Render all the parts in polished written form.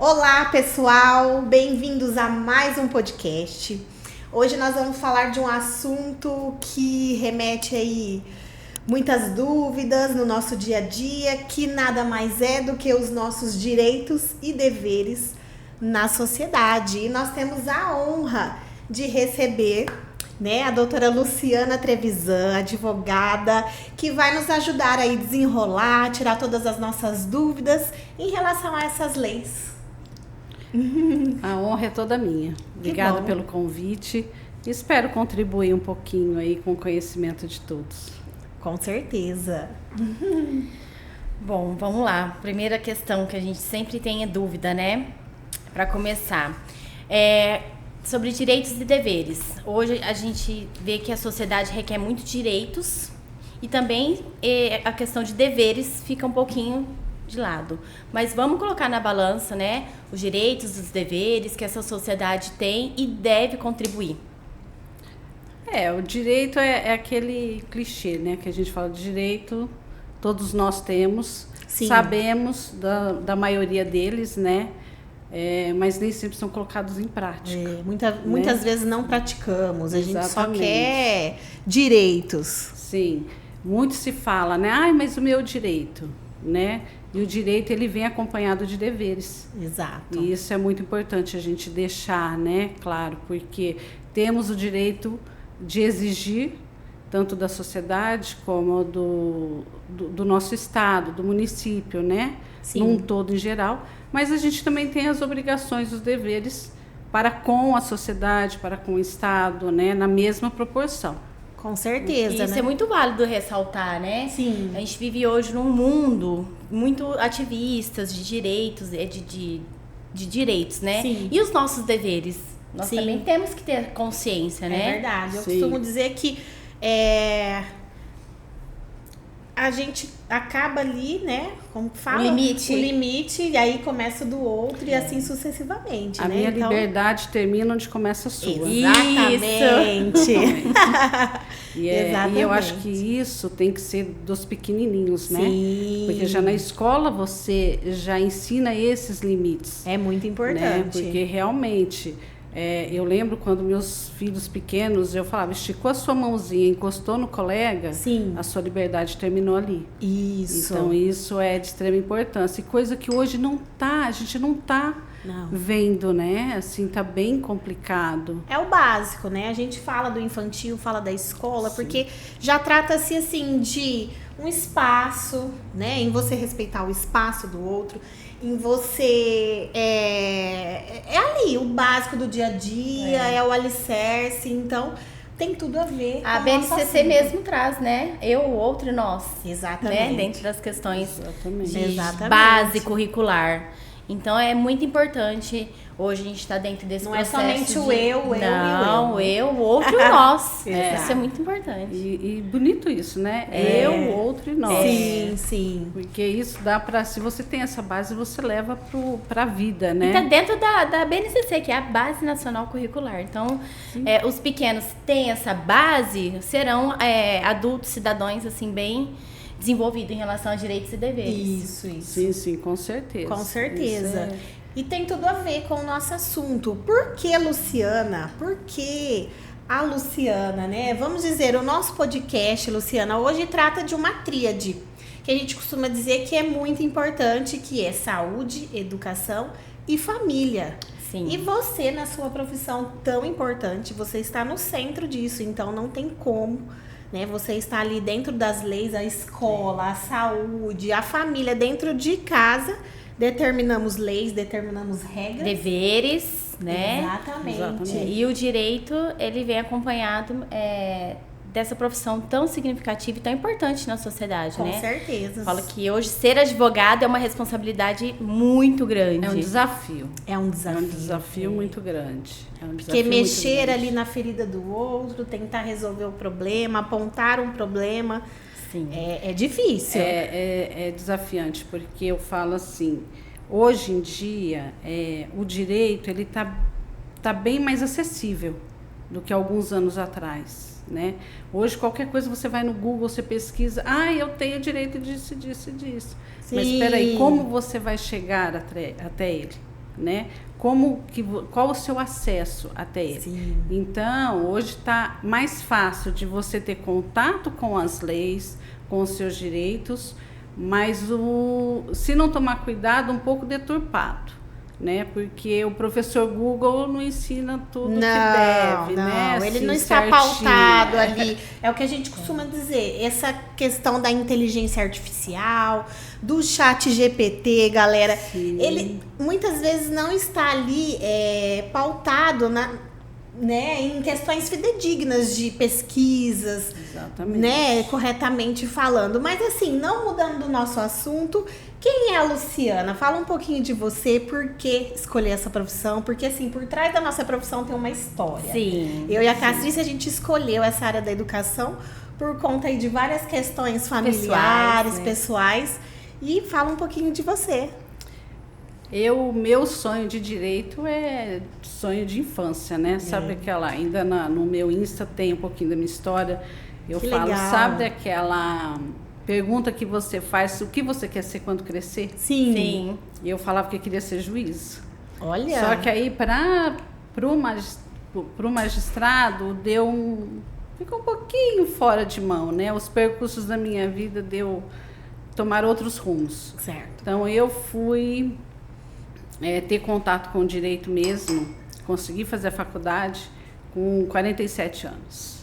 Olá, pessoal! Bem-vindos a mais um podcast. Hoje nós vamos falar de um assunto que remete aí muitas dúvidas no nosso dia a dia, que nada mais é do que os nossos direitos e deveres na sociedade. E nós temos a honra de receber, a doutora Luciana Trevisan, advogada, que vai nos ajudar aí a desenrolar, tirar todas as nossas dúvidas em relação a essas leis. A honra é toda minha. Obrigada pelo convite. Espero contribuir um pouquinho aí com o conhecimento de todos. Com certeza. Bom, vamos lá. Primeira questão que a gente sempre tem dúvida, né? Para começar. Sobre direitos e deveres. Hoje a gente vê que a sociedade requer muito direitos e também a questão de deveres fica um pouquinho de lado. Mas vamos colocar na balança, né, os direitos, os deveres que essa sociedade tem e deve contribuir. O direito é aquele clichê, né, que a gente fala de direito, todos nós temos, Sim. Sabemos da maioria deles, né, mas nem sempre são colocados em prática. Muitas vezes não praticamos, a gente só quer direitos. Sim, muito se fala, né, mas o meu direito, né, e o direito ele vem acompanhado de deveres. Exato. E isso é muito importante a gente deixar, né, claro, porque temos o direito de exigir, tanto da sociedade como do nosso estado, do município, né, Sim. num todo em geral, mas a gente também tem as obrigações, os deveres para com a sociedade, para com o estado, né, na mesma proporção. Com certeza, Isso é muito válido ressaltar, né? Sim. A gente vive hoje num mundo muito ativistas de direitos, de direitos, né? Sim. E os nossos deveres? Nós Sim. também temos que ter consciência, né? É verdade. Eu Sim. costumo dizer que a gente acaba ali, né? Como fala? O limite, e aí começa do outro e assim sucessivamente. A minha liberdade termina onde começa a sua. Exatamente. E eu acho que isso tem que ser dos pequenininhos, né? Sim. Porque já na escola você já ensina esses limites. É muito importante. Né? Porque realmente... eu lembro quando meus filhos pequenos, eu falava, esticou a sua mãozinha, encostou no colega, Sim. A sua liberdade terminou ali. Isso. Então, isso é de extrema importância. E coisa que hoje a gente não está vendo, né? Assim, tá bem complicado. É o básico, né? A gente fala do infantil, fala da escola, Sim. porque já trata-se, assim, de um espaço, né? Em você respeitar o espaço do outro, em você... É ali, o básico do dia a dia, é o alicerce, então... Tem tudo a ver com a BNCC mesmo traz, né? Eu, o outro e nós. Exatamente. Né? Dentro das questões de base curricular. Então, é muito importante. Hoje a gente está dentro desse processo. Não é somente o eu e o o outro e o nós. Exato. Isso é muito importante. E bonito isso, né? Eu, o outro e nós. Sim, sim. Porque isso dá para, se você tem essa base, você leva para a vida, né? E tá dentro da BNCC, que é a Base Nacional Curricular. Então, os pequenos têm essa base, serão adultos, cidadãos, assim, bem desenvolvidos em relação a direitos e deveres. Isso. Sim, com certeza. Com certeza. E tem tudo a ver com o nosso assunto. Por que, Luciana? Por que a Luciana, né? Vamos dizer, o nosso podcast, Luciana, hoje trata de uma tríade, que a gente costuma dizer que é muito importante, que é saúde, educação e família. Sim. E você, na sua profissão tão importante, você está no centro disso, então não tem como, né? Você está ali dentro das leis, a escola, a saúde, a família, dentro de casa. Determinamos leis, determinamos regras. Deveres, né? Exatamente. E o direito, ele vem acompanhado dessa profissão tão significativa e tão importante na sociedade, né? Com certeza. Falo que hoje ser advogado é uma responsabilidade muito grande. É um desafio. É um desafio muito grande. Porque mexer ali na ferida do outro, tentar resolver o problema, apontar um problema... Sim. É difícil. É desafiante, porque eu falo assim, hoje em dia, o direito ele tá bem mais acessível do que alguns anos atrás, né? Hoje, qualquer coisa, você vai no Google, você pesquisa, eu tenho direito disso, disso e disso. Sim. Mas espera aí, como você vai chegar até ele? né? Qual o seu acesso até ele? Sim. Então, hoje está mais fácil de você ter contato com as leis, com os seus direitos, mas se não tomar cuidado, um pouco deturpado, né? Porque o professor Google não ensina tudo que deve, né? Ele assim, não está certinho. pautado ali. É o que a gente costuma dizer. Essa questão da inteligência artificial, do chat GPT, galera, Sim. ele muitas vezes não está ali pautado né, em questões fidedignas de pesquisas, Exatamente. né, corretamente falando. Mas assim, não mudando do nosso assunto, quem é a Luciana? Fala um pouquinho de você, por que escolher essa profissão? Porque assim, por trás da nossa profissão tem uma história. Sim. Eu e a Castrice, a gente escolheu essa área da educação por conta aí de várias questões familiares, pessoais. E fala um pouquinho de você. Meu sonho de direito é sonho de infância, né? Sabe aquela, ainda no meu Insta tem um pouquinho da minha história. Eu Que falo, legal. sabe aquela pergunta que você faz, o que você quer ser quando crescer? Sim. E eu falava que eu queria ser juiz. Olha. Só que aí pro magistrado ficou um pouquinho fora de mão, né? Os percursos da minha vida tomar outros rumos. Certo. Então eu fui ter contato com o direito mesmo, consegui fazer a faculdade com 47 anos.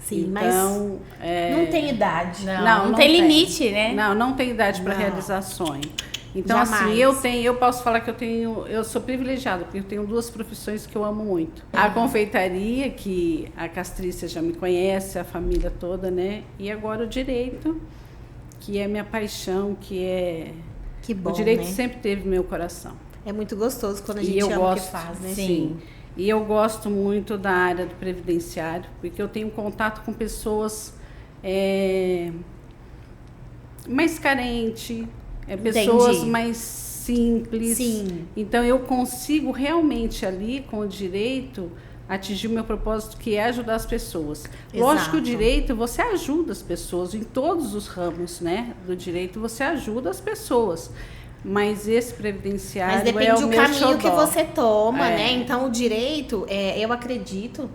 Sim, então, mas não tem idade. Não tem limite, né? Não tem idade para Não. realizar sonho. Então, Jamais. assim, eu posso falar que eu sou privilegiada, porque eu tenho 2 profissões que eu amo muito. A confeitaria, que a Castrícia já me conhece, a família toda, né? E agora o direito, que é minha paixão, Que bom, o direito né? sempre teve meu coração. É muito gostoso quando a E gente eu ama o que gosto, faz, né? Sim. E eu gosto muito da área do previdenciário, porque eu tenho contato com pessoas mais carentes, pessoas Entendi. mais simples. Sim. Então eu consigo realmente ali, com o direito, atingir o meu propósito, que é ajudar as pessoas. Lógico que o direito, você ajuda as pessoas em todos os ramos, né? Do direito, você ajuda as pessoas. Mas esse previdenciário Mas depende do meu caminho que xodó. você toma, É. né? Então, o direito, eu acredito,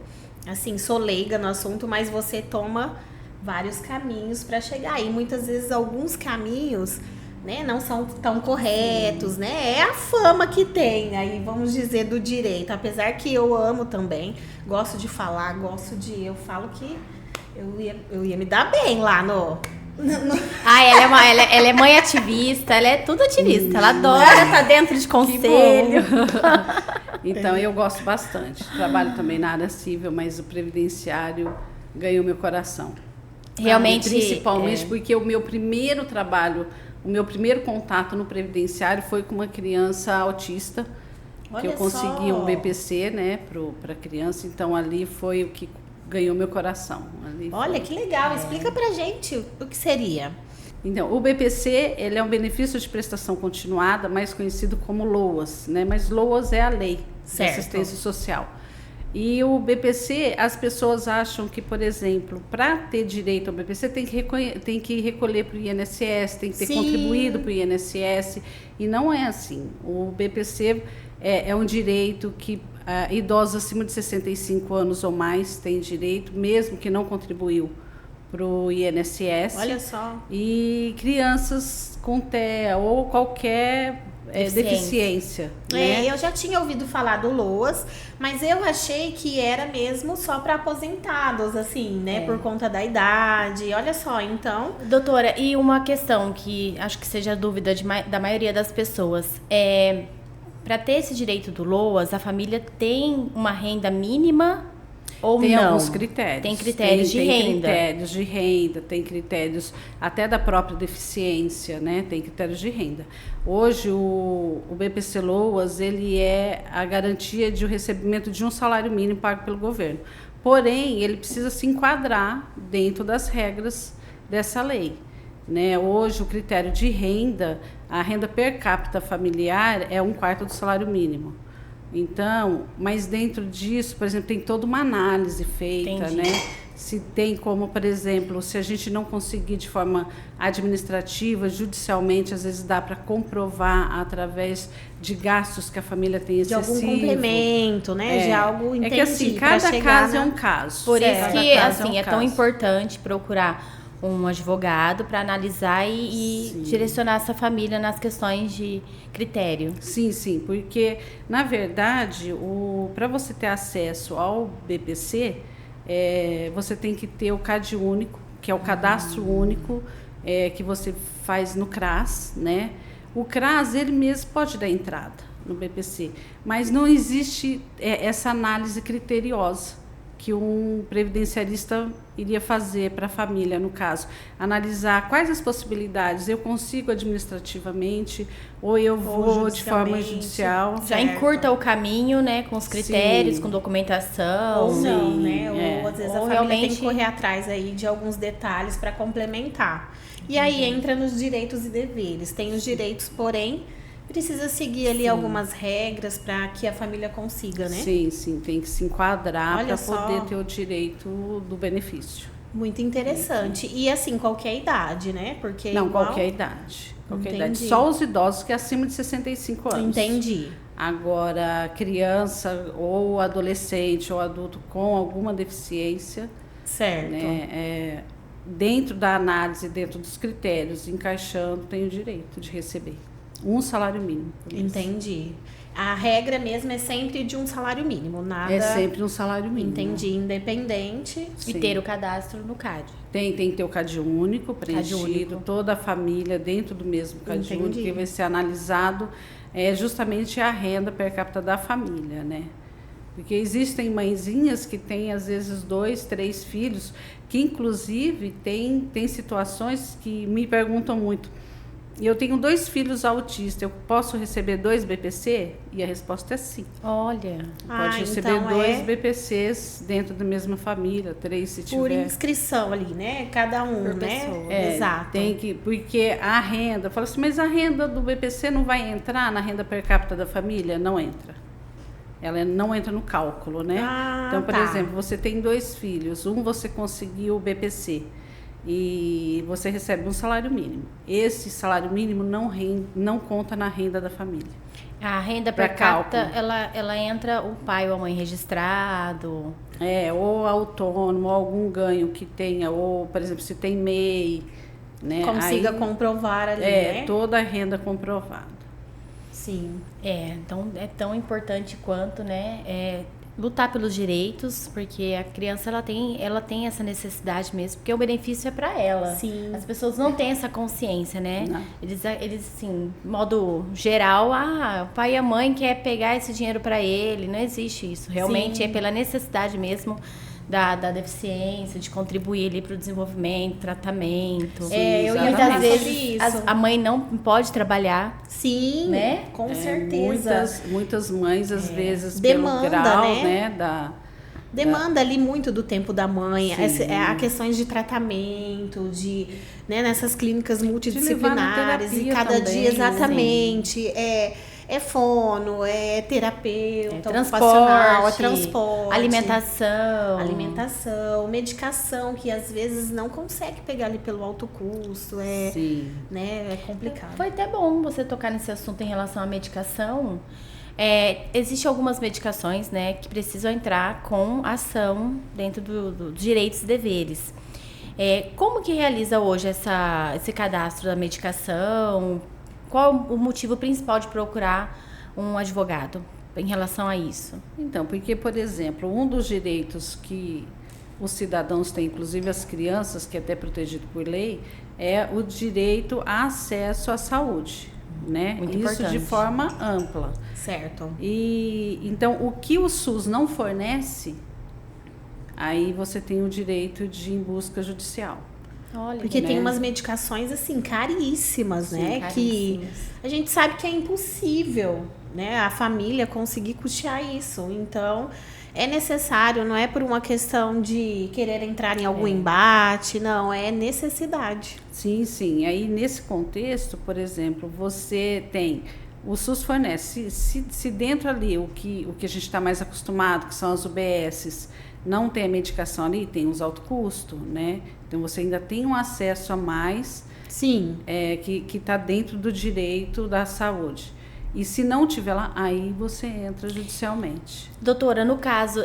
assim, sou leiga no assunto, mas você toma vários caminhos para chegar. E muitas vezes alguns caminhos, né, não são tão corretos, né? É a fama que tem, aí vamos dizer, do direito. Apesar que eu amo também, gosto de falar, eu falo que eu ia me dar bem lá no Ela é mãe ativista, ela é tudo ativista. Ela adora estar dentro de conselho. Então, eu gosto bastante. Trabalho também na área civil, mas o previdenciário ganhou meu coração. Realmente. E principalmente porque o meu primeiro trabalho, o meu primeiro contato no previdenciário foi com uma criança autista, que eu consegui um BPC, né, para criança. Então, ali foi o que ganhou meu coração. Olha, que legal. Explica pra gente o que seria. Então, o BPC, ele é um benefício de prestação continuada, mais conhecido como LOAS, né? Mas LOAS é a lei de assistência social. E o BPC, as pessoas acham que, por exemplo, para ter direito ao BPC, tem que recolher para o INSS, tem que ter contribuído para o INSS, e não é assim. O BPC é um direito que idosos acima de 65 anos ou mais têm direito, mesmo que não contribuiu para o INSS. Olha só. E crianças com TEA ou qualquer deficiência. Né? Eu já tinha ouvido falar do LOAS, mas eu achei que era mesmo só para aposentados, assim, né? Por conta da idade. Olha só, então. Doutora, e uma questão que acho que seja dúvida da maioria das pessoas. Para ter esse direito do LOAS, a família tem uma renda mínima ou tem não? Tem alguns critérios. Tem critérios de renda. Tem critérios de renda, tem critérios até da própria deficiência, né? Tem critérios de renda. Hoje, o BPC LOAS, ele é a garantia de o recebimento de um salário mínimo pago pelo governo. Porém, ele precisa se enquadrar dentro das regras dessa lei. Né? Hoje, o critério de renda, a renda per capita familiar é 1/4 do salário mínimo. Então, mas dentro disso, por exemplo, tem toda uma análise feita, Entendi. né? Se tem como, por exemplo, se a gente não conseguir de forma administrativa, judicialmente, às vezes dá para comprovar através de gastos que a família tem De excessivo. algum complemento, né? De algo, entendi. É que assim, pra cada chegar caso é um caso. Por isso Cada que, caso assim, um é tão caso. importante procurar um advogado para analisar e Sim. direcionar essa família nas questões de critério. Sim, sim, porque, na verdade, para você ter acesso ao BPC, você tem que ter o CAD único, que é o cadastro único, que você faz no CRAS, né? O CRAS, ele mesmo pode dar entrada no BPC, mas não existe essa análise criteriosa que um previdenciarista iria fazer para a família, no caso, analisar quais as possibilidades eu consigo administrativamente ou eu vou de forma judicial. Já encurta o caminho, né, com os critérios, com documentação. Ou não, Sim, né? Ou às vezes Ou a família tem realmente- que correr atrás aí de alguns detalhes para complementar. E aí entra nos direitos e deveres. Tem os direitos, porém, precisa seguir ali algumas regras para que a família consiga, né? Sim, sim, tem que se enquadrar Olha para só. poder ter o direito do benefício. Muito interessante. E assim, qualquer idade, né? Porque Não, igual... qualquer idade. Qualquer Entendi. idade. Só os idosos que é acima de 65 anos. Entendi. Agora, criança ou adolescente ou adulto com alguma deficiência, Certo. né, dentro da análise, dentro dos critérios, encaixando, tem o direito de receber um salário mínimo. por mês. Entendi. A regra mesmo é sempre de um salário mínimo, nada... É sempre um salário mínimo. Entendi, independente. E Sim. ter o cadastro no CAD. Tem que ter o CAD único preenchido, único. toda a família dentro do mesmo CAD Entendi. único, que vai ser analisado justamente a renda per capita da família, né? Porque existem mãezinhas que têm, às vezes, 2, 3 filhos, que, inclusive, tem situações que me perguntam muito. Eu tenho 2 filhos autistas, eu posso receber 2 BPC? E a resposta é sim. Olha, Pode receber então 2 BPCs dentro da mesma família, 3 se por tiver. inscrição ali, né? Cada um, Por né? pessoa. Exato. Tem que, porque a renda, fala assim, mas a renda do BPC não vai entrar na renda per capita da família? Não entra. Ela não entra no cálculo, né? Ah, Então, por tá. exemplo, você tem 2 filhos, você conseguiu o BPC e você recebe um salário mínimo. Esse salário mínimo não conta na renda da família. a renda Pra per capita, cálculo. ela entra o pai ou a mãe registrado. Ou autônomo, ou algum ganho que tenha, ou, por exemplo, se tem MEI, né? Consiga Aí, comprovar ali, né? toda a renda comprovada. Sim. Então é tão importante quanto, né, lutar pelos direitos, porque a criança ela tem essa necessidade mesmo, porque o benefício é para ela. Sim. As pessoas não têm essa consciência, né? Não. Eles assim, modo geral, o pai e a mãe quer pegar esse dinheiro para ele, não existe isso. Realmente Sim. é pela necessidade mesmo da deficiência, de contribuir ali para o desenvolvimento, tratamento. Sim, eu ia Muitas falar sobre vezes isso. a mãe não pode trabalhar. Sim, Né? com certeza. Muitas mães, às vezes, Demanda, pelo grau, né? Demanda ali muito do tempo da mãe, a questões de tratamento, né, nessas clínicas multidisciplinares, terapia e cada também, dia exatamente é fono, é terapeuta ocupacional, é transporte, alimentação, medicação, que às vezes não consegue pegar ali pelo alto custo, Sim. né, é complicado. Foi até bom você tocar nesse assunto em relação à medicação. Existem algumas medicações, né, que precisam entrar com ação dentro dos direitos e deveres. Como que realiza hoje esse cadastro da medicação? Qual o motivo principal de procurar um advogado em relação a isso? Então, porque, por exemplo, um dos direitos que os cidadãos têm, inclusive as crianças, que é até protegido por lei, é o direito a acesso à saúde, né? Muito Isso importante. de forma ampla. Certo. E então, o que o SUS não fornece, aí você tem o direito de ir em busca judicial. Olha, Porque né? tem umas medicações, assim, caríssimas, né? Que caríssimas. a gente sabe que é impossível, né? A família conseguir custear isso. Então, é necessário, não é por uma questão de querer entrar em algum embate, não. É necessidade. Sim, sim. Aí, nesse contexto, por exemplo, você tem O SUS fornece. Se dentro ali o que a gente está mais acostumado, que são as UBSs, não tem a medicação ali, tem os alto custo, né? Então você ainda tem um acesso a mais. Sim. Que está dentro do direito da saúde. E se não tiver lá, aí você entra judicialmente. Doutora, no caso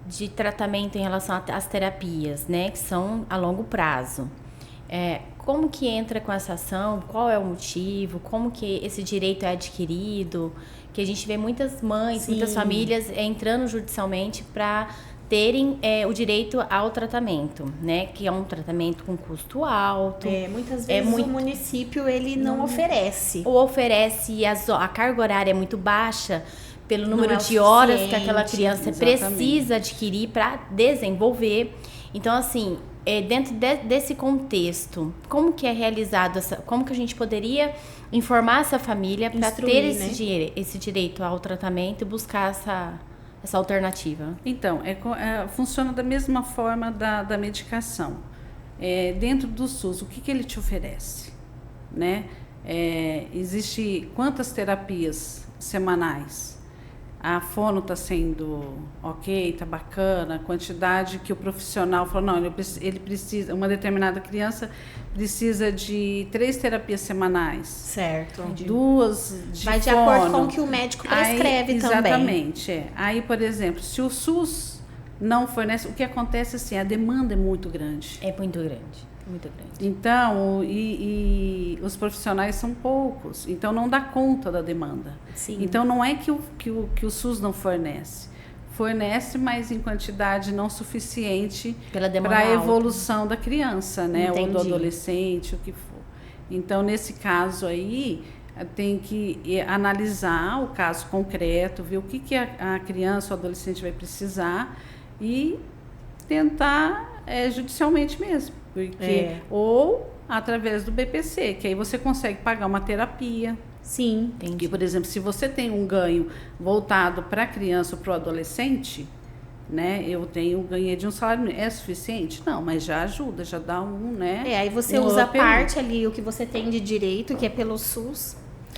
de tratamento em relação às terapias, né, que são a longo prazo, como que entra com essa ação? Qual é o motivo? Como que esse direito é adquirido? Que a gente vê muitas mães, Sim. muitas famílias entrando judicialmente para terem o direito ao tratamento, né? Que é um tratamento com custo alto. Muitas vezes o município ele não oferece. Ou oferece e a carga horária é muito baixa pelo número Não é de horas que suficiente. aquela criança Exatamente. precisa adquirir para desenvolver. Então, assim, dentro desse contexto, como que é realizado como que a gente poderia informar essa família para ter esse direito ao tratamento e buscar essa alternativa? Então, funciona da mesma forma da medicação. Dentro do SUS, o que ele te oferece? Né? Existe quantas terapias semanais? A fono está sendo ok, está bacana, a quantidade que o profissional falou, não, ele precisa, uma determinada criança precisa de 3 terapias semanais. Certo. 2 de Vai de fono. acordo com o que o médico prescreve também. Exatamente. Aí, por exemplo, se o SUS não fornece, o que acontece assim, a demanda é muito grande. É muito grande. Muito grande. Então, e os profissionais são poucos, então não dá conta da demanda. Sim. Então não é que o SUS não fornece. Fornece, mas em quantidade não suficiente para a evolução da criança, né? Entendi. Ou do adolescente, o que for. Então, nesse caso aí, tem que analisar o caso concreto, ver o que a criança ou adolescente vai precisar e tentar judicialmente mesmo. Ou através do BPC, que aí você consegue pagar uma terapia. Sim. Porque, por exemplo, se você tem um ganho voltado para a criança ou para o adolescente, né? Eu ganhei de um salário mínimo. É suficiente? Não, mas já ajuda, já dá né? Aí você usa parte ali, o que você tem de direito, que é pelo SUS.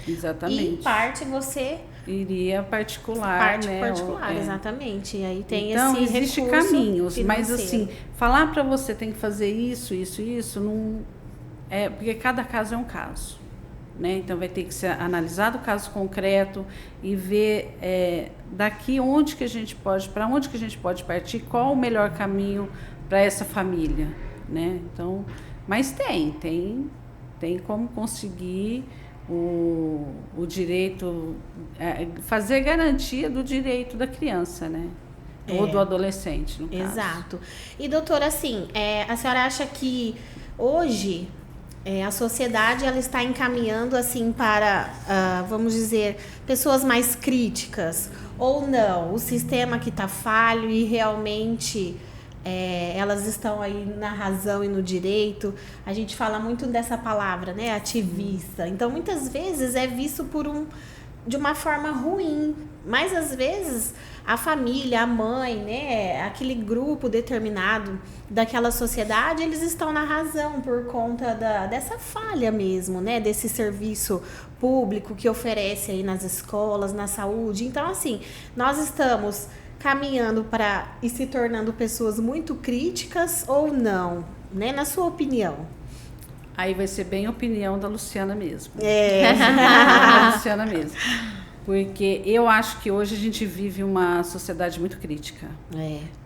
Exatamente. E parte você iria particular, né? Particular, exatamente. E aí tem então, esse existe recurso caminhos, financeiro. mas assim, falar para você tem que fazer isso, não porque cada caso é um caso, né? Então vai ter que ser analisado o caso concreto e ver daqui para onde que a gente pode partir, qual o melhor caminho para essa família, né? Então, mas tem como conseguir o direito, fazer garantia do direito da criança, né? Ou do adolescente, no caso. Exato. E, doutora, assim, a senhora acha que hoje a sociedade ela está encaminhando assim para, vamos dizer, pessoas mais críticas ou não? O sistema que está falho e realmente elas estão aí na razão e no direito. A gente fala muito dessa palavra, né? Ativista. Então, muitas vezes é visto de uma forma ruim. Mas, às vezes, a família, a mãe, né? Aquele grupo determinado daquela sociedade, eles estão na razão por conta dessa falha mesmo, né? Desse serviço público que oferece aí nas escolas, na saúde. Então, assim, nós estamos caminhando para e se tornando pessoas muito críticas ou não, né? Na sua opinião. Aí vai ser bem a opinião da Luciana mesmo. Da Luciana mesmo. Porque eu acho que hoje a gente vive uma sociedade muito crítica.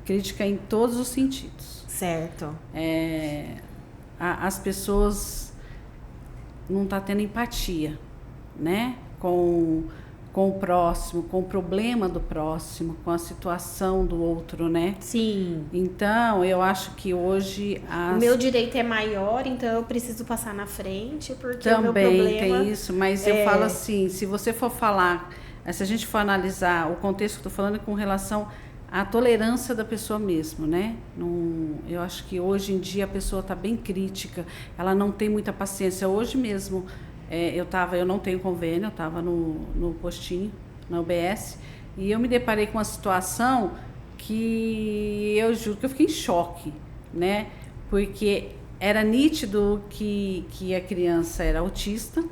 Crítica em todos os sentidos. Certo. As pessoas não estão tendo empatia, né? Com o próximo, com o problema do próximo, com a situação do outro, né? Sim. Então, eu acho que hoje... O meu direito é maior, então eu preciso passar na frente, porque também o meu problema... tem isso, mas eu falo assim, se você for falar, se a gente for analisar o contexto que eu estou falando com relação à tolerância da pessoa mesmo, né? Eu acho que hoje em dia a pessoa está bem crítica, ela não tem muita paciência. Hoje mesmo... eu não tenho convênio, eu estava no postinho, na UBS, e eu me deparei com uma situação que eu juro que eu fiquei em choque, né? Porque era nítido que a criança era autista,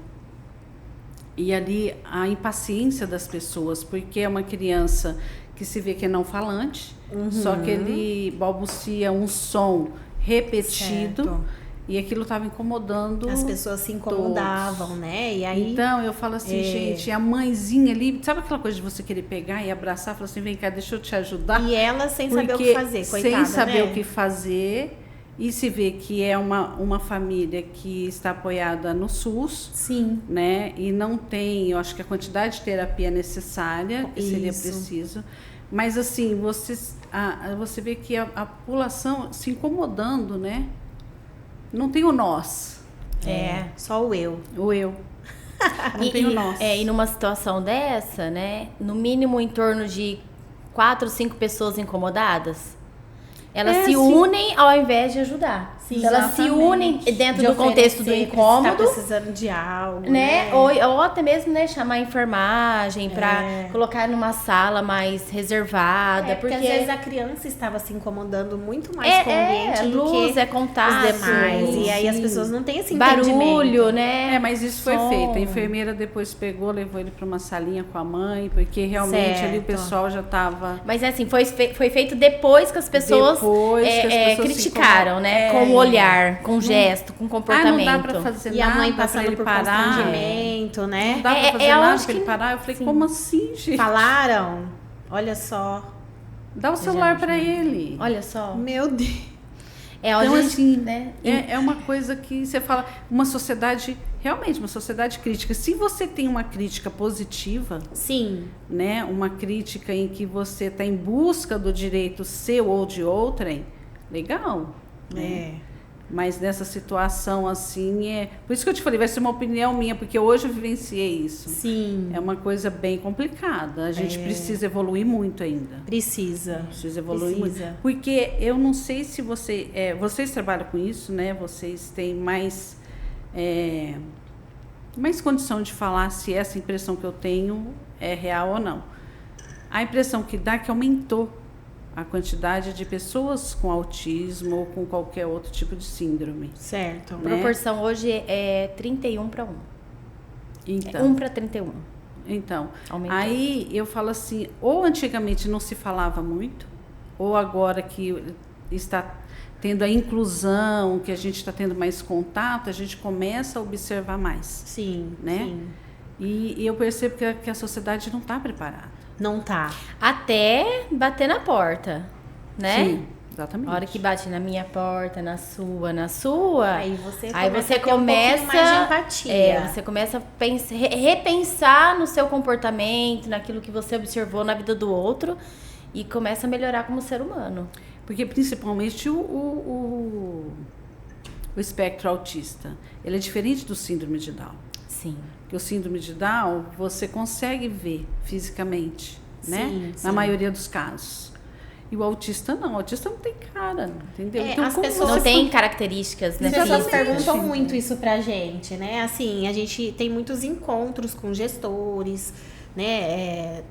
E ali a impaciência das pessoas, porque é uma criança que se vê que é não falante, só que ele balbucia um som repetido. Certo. E aquilo estava incomodando. As pessoas se incomodavam, todos. né? E aí, então, eu falo assim, gente, a mãezinha ali, sabe aquela coisa de você querer pegar e abraçar? Falar assim, vem cá, deixa eu te ajudar. E ela sem saber o que fazer, coitada, sem saber né? o que fazer. E se vê que é uma família que está apoiada no SUS. Sim. Né? E não tem, eu acho que a quantidade de terapia necessária, que seria preciso. Mas assim, você vê que a população se incomodando, né? Não tem o nós. Só o eu. O eu. Não tem o nós. E numa situação dessa, né? No mínimo em torno de 4 ou 5 pessoas incomodadas, elas se unem ao invés de ajudar. Sim, elas se unem dentro do contexto do incômodo. Está precisando de algo, né? Ou até mesmo, né, chamar a enfermagem para colocar numa sala mais reservada. Porque às vezes a criança estava se incomodando muito mais com o ambiente do que contato, os demais. E aí as pessoas não têm esse entendimento. Barulho, né? Mas isso foi feito. A enfermeira depois pegou, levou ele para uma salinha com a mãe, porque realmente ali o pessoal já estava... Mas assim, foi feito depois que as pessoas, criticaram, né? Com o olhar, com o gesto, com o comportamento. Não dá pra fazer nada. E a mãe passando por parar. constrangimento, né? Não dá pra fazer nada pra ele parar. Eu falei, como assim, gente? Falaram? Olha só. Dá o celular pra ele. Olha só. Meu Deus. Então, assim, né? É uma coisa que você fala, uma sociedade, realmente, uma sociedade crítica. Se você tem uma crítica positiva, sim, né? Uma crítica em que você está em busca do direito seu ou de outrem, legal. Né? Mas nessa situação assim, por isso que eu te falei, vai ser uma opinião minha, porque hoje eu vivenciei isso. Sim. É uma coisa bem complicada. A gente precisa evoluir muito ainda. Precisa Evoluir muito. Porque eu não sei se vocês trabalham com isso, né? Vocês têm mais condição de falar se essa impressão que eu tenho é real ou não. A impressão que dá é que aumentou a quantidade de pessoas com autismo ou com qualquer outro tipo de síndrome. Certo. A proporção hoje é 31 para 1. Então, 1 para 31. Então, aumentou. Aí eu falo assim, ou antigamente não se falava muito, ou agora que está tendo a inclusão, que a gente está tendo mais contato, a gente começa a observar mais. Sim, né? sim. E eu percebo que a sociedade não está preparada. Não tá. Até bater na porta, né? Sim, exatamente. A hora que bate na minha porta, na sua. Aí você começa a ter um pouquinho mais de empatia. Você começa a repensar no seu comportamento, naquilo que você observou na vida do outro e começa a melhorar como ser humano. Porque principalmente o espectro autista, ele é diferente do síndrome de Down. Sim. Porque o síndrome de Down, você consegue ver fisicamente, né? Sim. Na maioria dos casos. E o autista não. O autista não tem cara, entendeu? Então, as pessoas não tem características, né? As pessoas perguntam muito isso pra gente, né? Assim, a gente tem muitos encontros com gestores, né?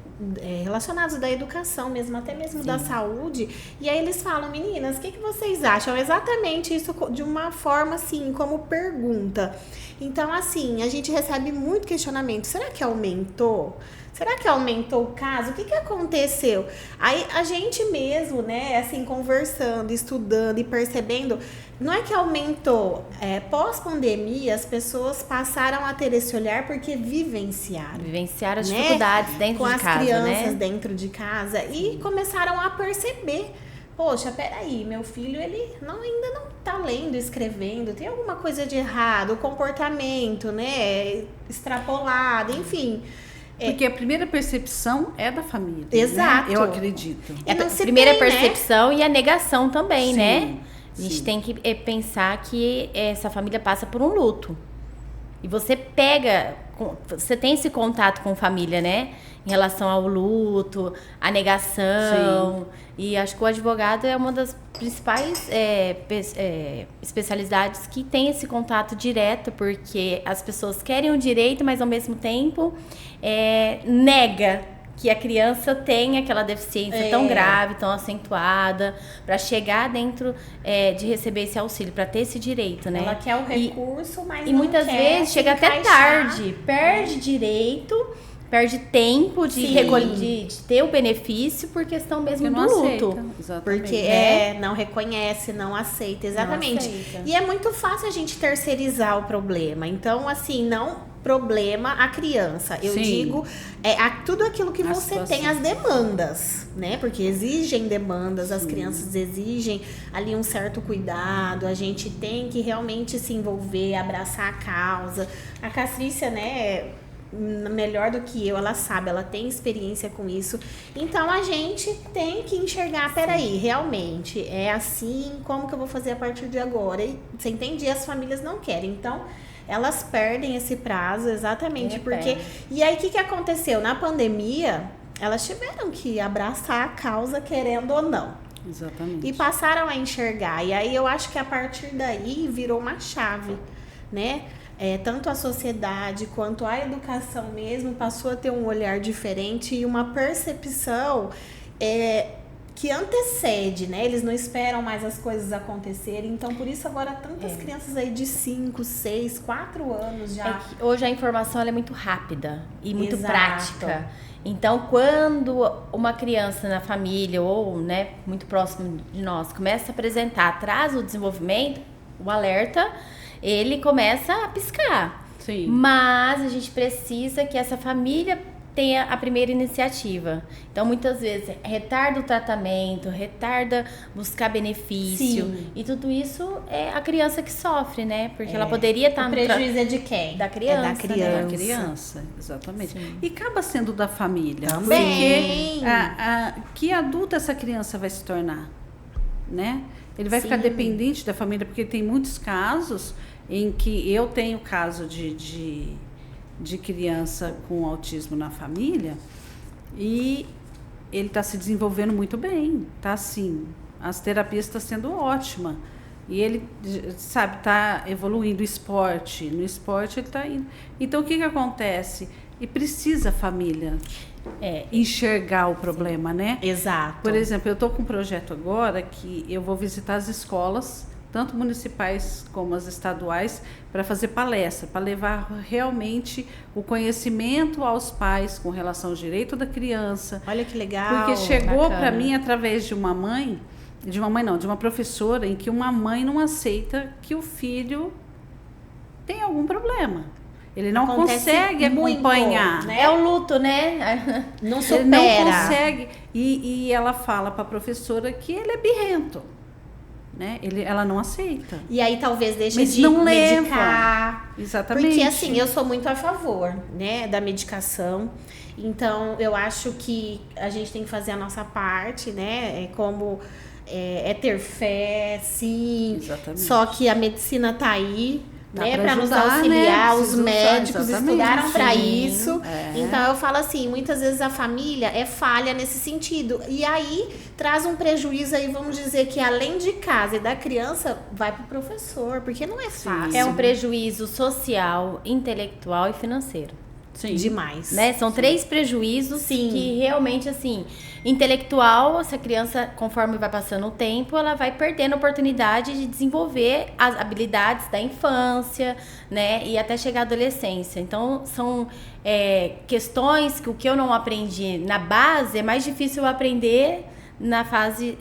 Relacionados da educação mesmo, até mesmo da saúde. E aí eles falam, meninas, o que vocês acham? Exatamente isso de uma forma assim, como pergunta. Então, assim, a gente recebe muito questionamento. Será que aumentou? Será que aumentou o caso? O que aconteceu? Aí a gente mesmo, né, assim, conversando, estudando e percebendo, não é que aumentou. Pós-pandemia, as pessoas passaram a ter esse olhar porque vivenciaram. Vivenciaram as dificuldades dentro de casa, com as crianças, né? dentro de casa. E começaram a perceber. Poxa, peraí, meu filho, ele ainda não tá lendo, escrevendo, tem alguma coisa de errado, o comportamento, né, extrapolado, enfim. Porque a primeira percepção é da família. Exato. Né? Eu acredito. A primeira percepção, né? E a negação também, sim, né? A gente sim. tem que pensar que essa família passa por um luto. E você você tem esse contato com família, né? Em relação ao luto, a negação. Sim. E acho que o advogado é uma das principais especialidades que tem esse contato direto, porque as pessoas querem o direito, mas ao mesmo tempo nega que a criança tem aquela deficiência tão grave, tão acentuada, para chegar dentro de receber esse auxílio, para ter esse direito, né? Ela quer o recurso, mas e não muitas quer vezes se chega até encaixar. tarde, perde direito, perde tempo de ter o benefício por questão mesmo Porque do não luto. aceita, exatamente. Porque não reconhece, não aceita, exatamente. Não aceita. E é muito fácil a gente terceirizar o problema. Então, assim, não problema a criança. Eu Sim. digo tudo aquilo que A você situação. tem, as demandas, né? Porque exigem demandas, as crianças exigem ali um certo cuidado, a gente tem que realmente se envolver, abraçar a causa. A Castrícia, né, melhor do que eu, ela sabe, ela tem experiência com isso. Então a gente tem que enxergar, peraí, realmente é assim, como que eu vou fazer a partir de agora? E você entende? E as famílias não querem. Então elas perdem esse prazo exatamente porque... E aí o que aconteceu? Na pandemia, elas tiveram que abraçar a causa, querendo ou não. Exatamente. E passaram a enxergar. E aí eu acho que a partir daí virou uma chave, né? Tanto a sociedade quanto a educação mesmo passou a ter um olhar diferente e uma percepção que antecede, né? Eles não esperam mais as coisas acontecerem. Então, por isso agora tantas crianças aí de 5, 6, 4 anos já... Hoje a informação ela é muito rápida e muito Exato. prática. Então, quando uma criança na família ou, né, muito próximo de nós começa a apresentar atraso no desenvolvimento, o alerta, ele começa a piscar. Sim. Mas a gente precisa que essa família tenha a primeira iniciativa. Então, muitas vezes, retarda o tratamento, retarda buscar benefício. Sim. E tudo isso é a criança que sofre, né? Porque ela poderia estar O prejuízo é de quem? da criança. É da criança. Da criança, exatamente. Sim. E acaba sendo da família. Também. Porque que adulto essa criança vai se tornar, né? Ele vai ficar Sim. dependente da família, porque tem muitos casos em que eu tenho caso de criança com autismo na família e ele está se desenvolvendo muito bem, tá assim, as terapias estão sendo ótima e ele, sabe, está evoluindo no esporte ele está indo. Então o que acontece? E precisa a família enxergar o problema, né? Exato. Por exemplo, eu estou com um projeto agora que eu vou visitar as escolas, tanto municipais como as estaduais, para fazer palestra, para levar realmente o conhecimento aos pais com relação ao direito da criança. Olha que legal. Porque chegou bacana. para mim através de uma professora, em que uma mãe não aceita que o filho tem algum problema. Ele não Acontece consegue muito, acompanhar. né? É o luto, né? Não supera. Ele não consegue. E ela fala para a professora que ele é birrento. Né? Ela não aceita. E aí talvez deixe Mas de não leva. medicar. Exatamente. Porque assim, eu sou muito a favor, né, da medicação. Então, eu acho que a gente tem que fazer a nossa parte, né? Ter fé, sim. Exatamente. Só que a medicina tá aí, Dá né, pra para nos ajudar, auxiliar, né? os Precisa usar, médicos exatamente. estudaram para Sim. isso. É. Então eu falo assim, muitas vezes a família é falha nesse sentido. E aí traz um prejuízo aí, vamos dizer que além de casa e da criança, vai pro professor, porque não é fácil. É um prejuízo social, intelectual e financeiro. Sim. Demais. Né? São 3 prejuízos Sim. que realmente, assim, intelectual, essa criança, conforme vai passando o tempo, ela vai perdendo a oportunidade de desenvolver as habilidades da infância, né? E até chegar à adolescência. Então, são questões que o que eu não aprendi na base é mais difícil eu aprender na fase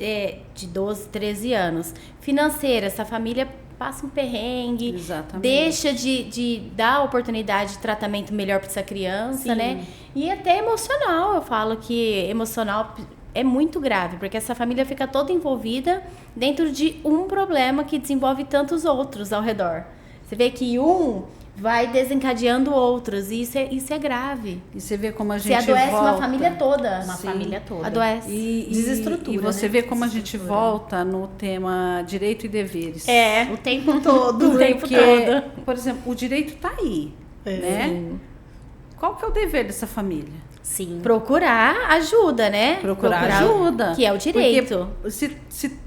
de 12, 13 anos. Financeira, essa família passa um perrengue, Exatamente. deixa de dar oportunidade de tratamento melhor para essa criança, Sim. né? E até emocional, eu falo que emocional é muito grave, porque essa família fica toda envolvida dentro de um problema que desenvolve tantos outros ao redor. Você vê que um vai desencadeando outros, e isso é grave. E você vê como a Você gente adoece volta. uma família toda. Uma Sim. família toda. Adoece. Desestrutura, E você né? vê como a gente Desestrutura. volta no tema direito e deveres. O tempo todo. O tempo Porque, todo. por exemplo, o direito está aí, né? Sim. Qual que é o dever dessa família? Sim. Procurar ajuda, né? Procurar ajuda. Que é o direito. Porque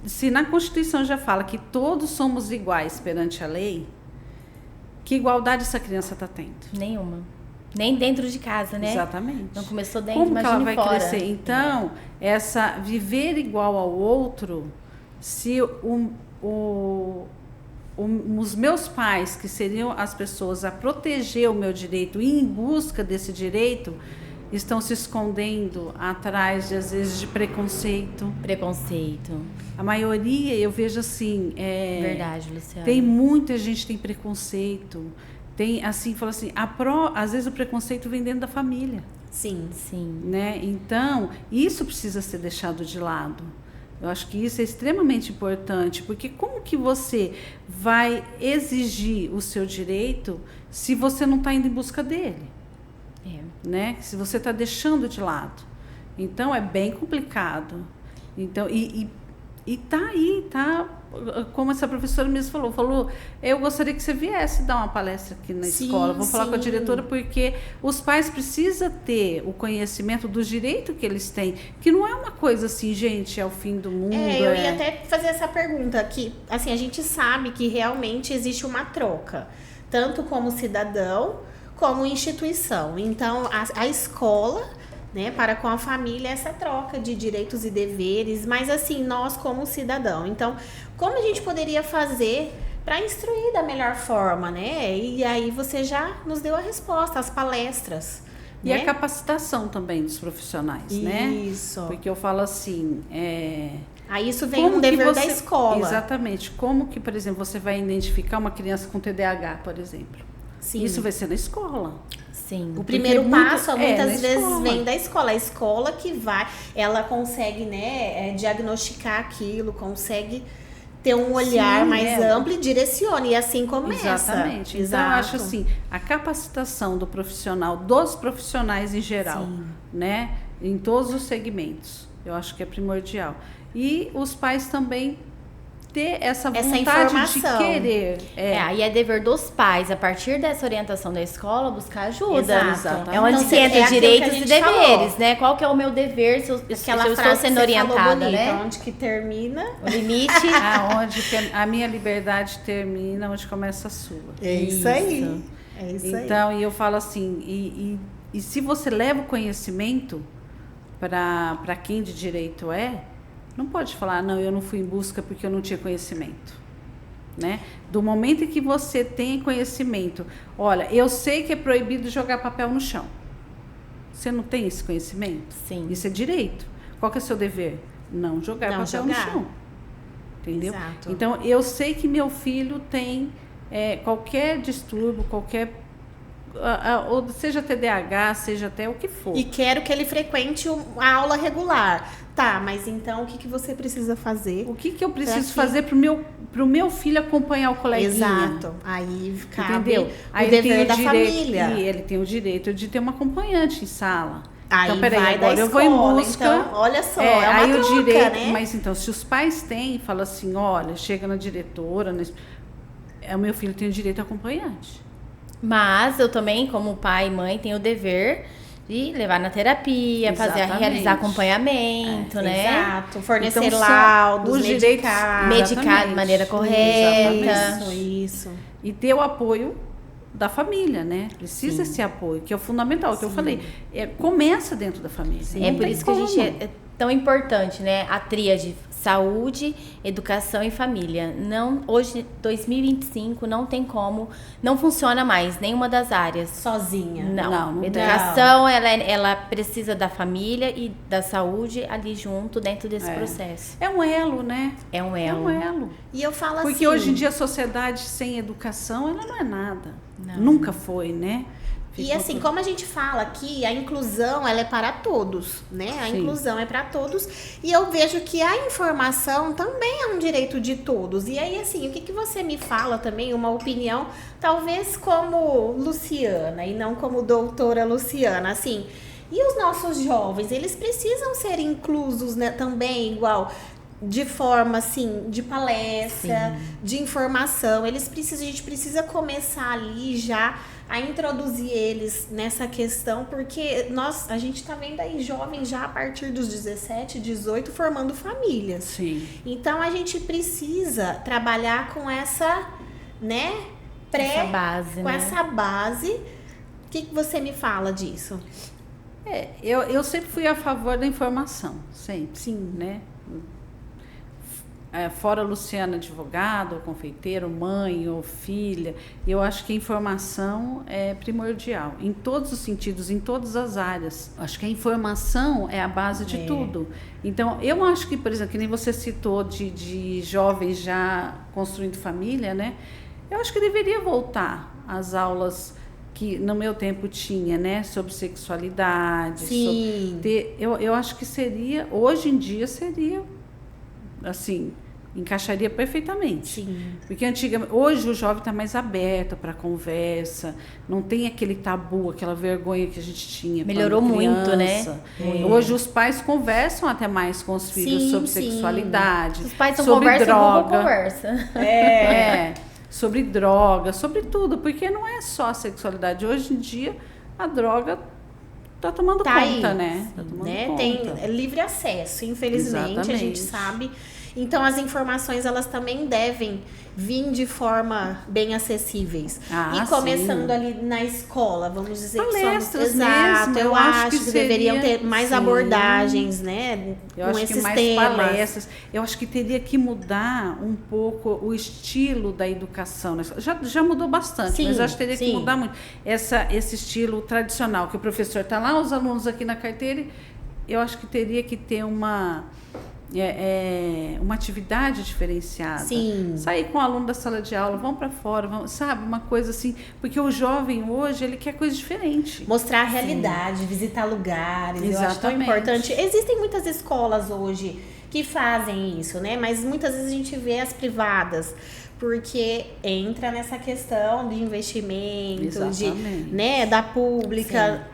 se na Constituição já fala que todos somos iguais perante a lei, que igualdade essa criança está tendo? Nenhuma. Nem dentro de casa, né? Exatamente. Não começou dentro, como que ela imagine vai fora. crescer? Então, essa viver igual ao outro, se os meus pais, que seriam as pessoas a proteger o meu direito e em busca desse direito, estão se escondendo atrás, às vezes, de preconceito. Preconceito. A maioria, eu vejo assim... Verdade, Luciana. Tem muita gente que tem preconceito. Tem, assim, fala assim, às vezes o preconceito vem dentro da família. Sim. Sim. Né? Então, isso precisa ser deixado de lado. Eu acho que isso é extremamente importante, porque como que você vai exigir o seu direito se você não está indo em busca dele? Né? Se você está deixando de lado. Então, é bem complicado. Então, e tá aí, tá? Como essa professora mesmo falou, eu gostaria que você viesse dar uma palestra aqui na escola. Vou falar com a diretora, porque os pais precisam ter o conhecimento do direito que eles têm, que não é uma coisa assim, gente, é o fim do mundo. Eu ia até fazer essa pergunta, que assim, a gente sabe que realmente existe uma troca, tanto como cidadão, como instituição. Então, a escola, né, para com a família, essa troca de direitos e deveres, mas assim, nós como cidadão. Então, como a gente poderia fazer para instruir da melhor forma, né? E aí você já nos deu a resposta, as palestras. E né? a capacitação também dos profissionais, né? Isso. Porque eu falo assim... Aí isso vem um dever da escola. Exatamente. Como que, por exemplo, você vai identificar uma criança com TDAH, por exemplo? Sim. Isso vai ser na escola. Sim. O primeiro passo, muitas na vezes, escola. vem da escola. A escola que vai, ela consegue, né, diagnosticar aquilo, consegue ter um olhar Sim, mais amplo e direciona. E assim começa. Exatamente. Então, eu acho assim, a capacitação do profissional, dos profissionais em geral, né, em todos os segmentos, eu acho que é primordial. E os pais também ter essa vontade informação. de querer. Aí é dever dos pais, a partir dessa orientação da escola, buscar ajuda. Exato. É onde Então, se entra é aquilo direitos que a e gente deveres, falou. né? Qual que é o meu dever se eu estou frase sendo que você falou orientada, bonita, né? onde que termina. O limite. Aonde que a minha liberdade termina, onde começa a sua. É isso aí. É isso aí. Então, e eu falo assim, e se você leva o conhecimento para quem de direito não pode falar, não, eu não fui em busca porque eu não tinha conhecimento. Né? Do momento em que você tem conhecimento, olha, eu sei que é proibido jogar papel no chão. Você não tem esse conhecimento? Sim. Isso é direito. Qual que é o seu dever? Não jogar papel no chão. Entendeu? Exato. Então, eu sei que meu filho tem qualquer distúrbio, qualquer... ou seja TDAH, seja até o que for. E quero que ele frequente a aula regular. Tá, mas então o que você precisa fazer? O que eu preciso fazer pro meu filho acompanhar o coleguinha? Exato. Aí cabe Entendeu? o dever da família. E ele tem o direito de ter uma acompanhante em sala. Aí então, peraí, vai agora da eu vou escola, em busca. então, olha só, é uma aí troca, o direito, né? mas então, se os pais têm, fala assim, olha, chega na diretora, o meu filho tem o direito a acompanhante. Mas eu também, como pai e mãe, tenho o dever de levar na terapia, Exatamente. realizar acompanhamento, né? Exato. Fornecer Então, laudos, os direitos- Medicar de maneira correta. Isso. E ter o apoio da família, né? Precisa esse apoio, que é o fundamental, que eu falei. Começa dentro da família. É por isso que a gente é tão importante, né? A tríade saúde, educação e família. Hoje, 2025, não tem como, não funciona mais nenhuma das áreas. Sozinha. Não Educação, ela precisa da família e da saúde ali junto, dentro desse processo. É um elo, né? É um É elo. um elo. E eu falo assim... Porque hoje em dia a sociedade sem educação, ela não é nada. Nunca foi, né? E assim, como a gente fala aqui, a inclusão, ela é para todos, né? A inclusão é para todos. E eu vejo que a informação também é um direito de todos. E aí, assim, o que você me fala também, uma opinião, talvez como Luciana e não como doutora Luciana, assim... E os nossos jovens, eles precisam ser inclusos, né, também, igual... de forma, assim, de palestra, de informação. A gente precisa começar ali já a introduzir eles nessa questão, porque a gente tá vendo aí jovens já a partir dos 17, 18 formando famílias. Sim. Então, a gente precisa trabalhar com essa, né, Essa base, com né? essa base, que você me fala disso? Eu sempre fui a favor da informação, sempre. Sim. Né? Fora a Luciana, advogado, ou confeiteiro, mãe ou filha, eu acho que a informação é primordial, em todos os sentidos, em todas as áreas. Acho que a informação é a base de tudo. Então, eu acho que, por exemplo, que nem você citou de jovens já construindo família, né? Eu acho que deveria voltar às aulas que no meu tempo tinha, né? Sobre sexualidade. Sim. Eu acho que seria, hoje em dia seria, assim, encaixaria perfeitamente. Sim. Porque hoje o jovem está mais aberto para conversa, não tem aquele tabu, aquela vergonha que a gente tinha. Melhorou muito, né? Hoje os pais conversam até mais com os filhos sobre sexualidade, os pais sobre droga. Conversa. Sobre droga, sobre tudo, porque não é só a sexualidade. Hoje em dia a droga tá tomando conta, aí, né? Tá tomando conta. Tem livre acesso, infelizmente. Exatamente. A gente sabe. Então, as informações, elas também devem vir de forma bem acessíveis. E começando ali na escola, vamos dizer palestras que exato, mesmo, eu acho que deveriam ter mais abordagens, né? Eu com acho esses que mais temas. palestras. Eu acho que teria que mudar um pouco o estilo da educação. Já mudou bastante, mas eu acho que teria que mudar muito. Esse estilo tradicional, que o professor está lá, os alunos aqui na carteira, eu acho que teria que ter uma atividade diferenciada. Sim. Sair com o aluno da sala de aula, vamos para fora, sabe? Uma coisa assim, porque o jovem hoje, ele quer coisa diferente. Mostrar a realidade, visitar lugares, exatamente. Eu acho tão importante. Existem muitas escolas hoje que fazem isso, né? Mas muitas vezes a gente vê as privadas, porque entra nessa questão de investimento, né, da pública,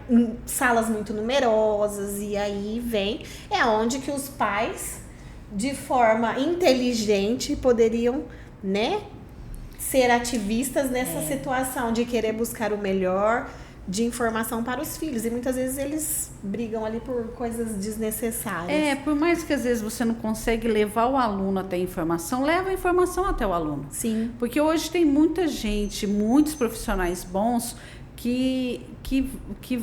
salas muito numerosas, e aí é onde que os pais, de forma inteligente, poderiam, né, ser ativistas nessa situação de querer buscar o melhor de informação para os filhos. E muitas vezes eles brigam ali por coisas desnecessárias. Por mais que às vezes você não consegue levar o aluno até a informação, leva a informação até o aluno. Sim. Porque hoje tem muita gente, muitos profissionais bons que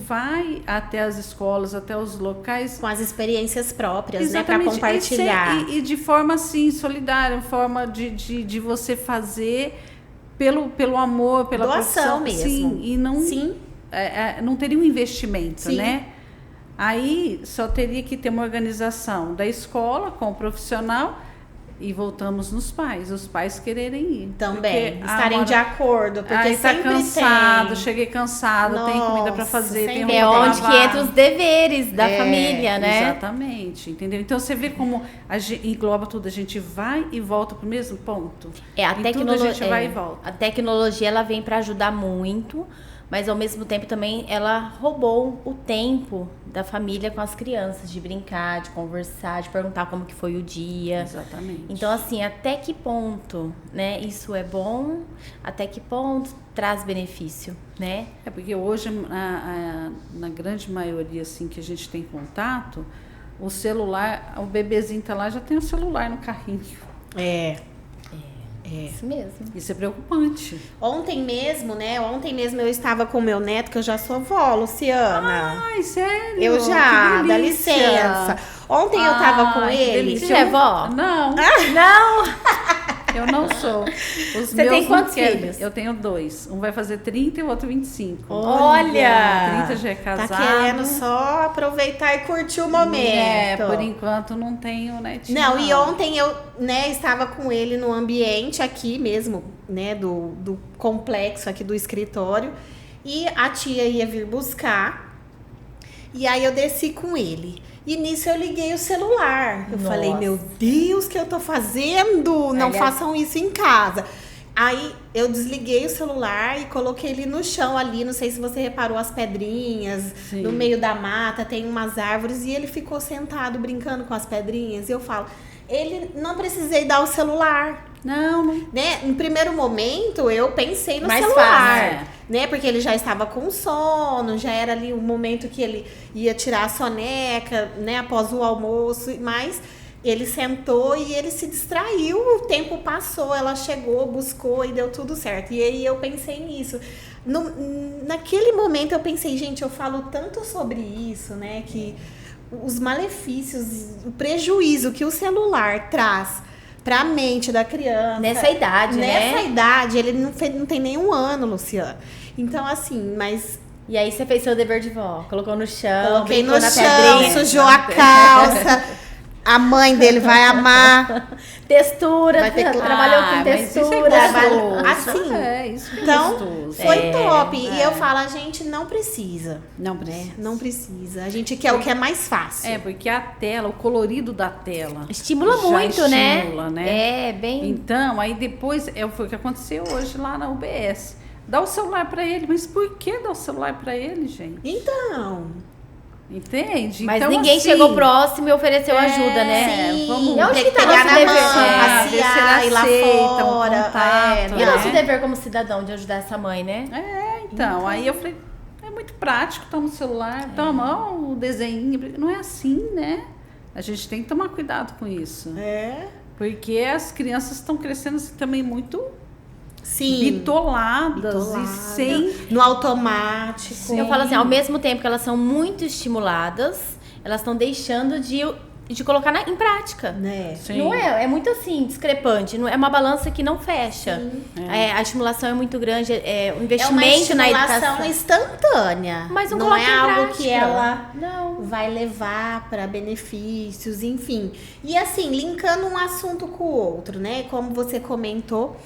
vai até as escolas, até os locais. Com as experiências próprias, exatamente, né? Para compartilhar. E de forma assim, solidária, forma de você fazer pelo amor, pela doação profissão. mesmo. Sim, e não... Sim. Não teria um investimento, né? Aí só teria que ter uma organização da escola com o profissional e voltamos nos pais, os pais quererem ir. Também, estarem de acordo, porque tá sempre cansado, cheguei cansado, tem comida para fazer, tem roupa onde que entra os deveres da família, né? Exatamente, entendeu? Então você vê como engloba tudo, a gente vai e volta pro mesmo ponto. A tecnologia, a gente vai e volta. A tecnologia, ela vem para ajudar muito, mas ao mesmo tempo também ela roubou o tempo da família com as crianças, de brincar, de conversar, de perguntar como que foi o dia. Exatamente. Então, assim, até que ponto, né, isso é bom, até que ponto traz benefício, né? Porque hoje, na grande maioria, assim, que a gente tem contato, o celular, o bebezinho tá lá, já tem o celular no carrinho. Isso mesmo. Isso é preocupante. Ontem mesmo eu estava com o meu neto, que eu já sou vó, Luciana. Ai, sério? Eu já, dá licença. Ontem eu tava com ele. Você é vó? Não. Não! Eu não sou. Você tem quantos filhos? Eu tenho 2. Um vai fazer 30 e o outro 25. Olha! 30 já é casado. Tá querendo só aproveitar e curtir o momento. Por enquanto não tenho netinho. Não, e ontem eu, estava com ele no ambiente aqui mesmo, né, do complexo aqui do escritório. E a tia ia vir buscar. E aí eu desci com ele. E nisso eu liguei o celular. Eu falei, meu Deus, o que eu tô fazendo? Não façam isso em casa. Aí eu desliguei o celular e coloquei ele no chão ali. Não sei se você reparou as pedrinhas. Sim. No meio da mata, tem umas árvores. E ele ficou sentado brincando com as pedrinhas. E eu falo, ele não precisei dar o celular. Não. Né? No primeiro momento, eu pensei no mais celular. Fácil, né? Porque ele já estava com sono, já era ali o momento que ele ia tirar a soneca, né? Após o almoço, mas ele sentou e ele se distraiu, o tempo passou, ela chegou, buscou e deu tudo certo. E aí eu pensei nisso. Naquele momento eu pensei, gente, eu falo tanto sobre isso, né? Que os malefícios, o prejuízo que o celular traz para a mente da criança. Nessa idade, né? Nessa idade, ele não tem nem 1 ano, Luciana. Então, assim, mas... E aí você fez seu dever de vó, colocou no chão, Coloquei brincou no na chão, pedrinha. sujou a calça. A mãe dele vai amar. Textura, Vai ter que- trabalhou com mas isso é textura. gostoso. Assim. Isso que é Então, gostoso. foi top. E eu falo, a gente não precisa. Não precisa. Não precisa. A gente quer o que é mais fácil. É, porque a tela, o colorido da tela... Estimula já muito, estimula, né? É, bem... Então, aí depois, foi o que aconteceu hoje lá na UBS. Dá o celular pra ele, mas por que dar o celular pra ele, gente? Então, Entende? Mas então, ninguém assim, chegou próximo e ofereceu ajuda, né? sim, vamos E onde que tá pegar nosso na dever? mão, ver se passear, ele ir lá aceita um fora. contato, E né? nosso dever como cidadão de ajudar essa mãe, né? Então, aí eu falei, é muito prático, toma o celular, toma o desenho. Não é assim, né? A gente tem que tomar cuidado com isso. Porque as crianças estão crescendo assim, também muito sim. bitoladas e sem... No automático. Sim. Eu falo assim, ao mesmo tempo que elas são muito estimuladas, elas estão deixando de colocar em prática. Né? Sim. Não é? É muito assim, discrepante. Não, é uma balança que não fecha. A estimulação é muito grande, o investimento na É uma estimulação educação. instantânea. Mas não não coloca é em algo prática. que ela Não. vai levar para benefícios, enfim. E assim, linkando um assunto com o outro, né? Como você comentou,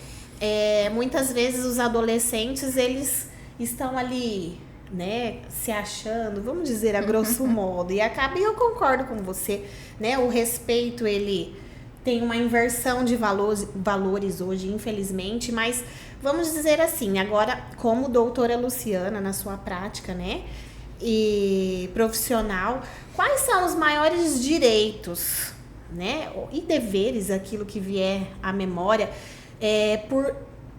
muitas vezes os adolescentes, eles estão ali, né, se achando, vamos dizer, a grosso modo. E eu concordo com você, né? O respeito, ele tem uma inversão de valores hoje, infelizmente, mas vamos dizer assim, agora, como doutora Luciana, na sua prática, né, e profissional, quais são os maiores direitos, né, e deveres, aquilo que vier à memória,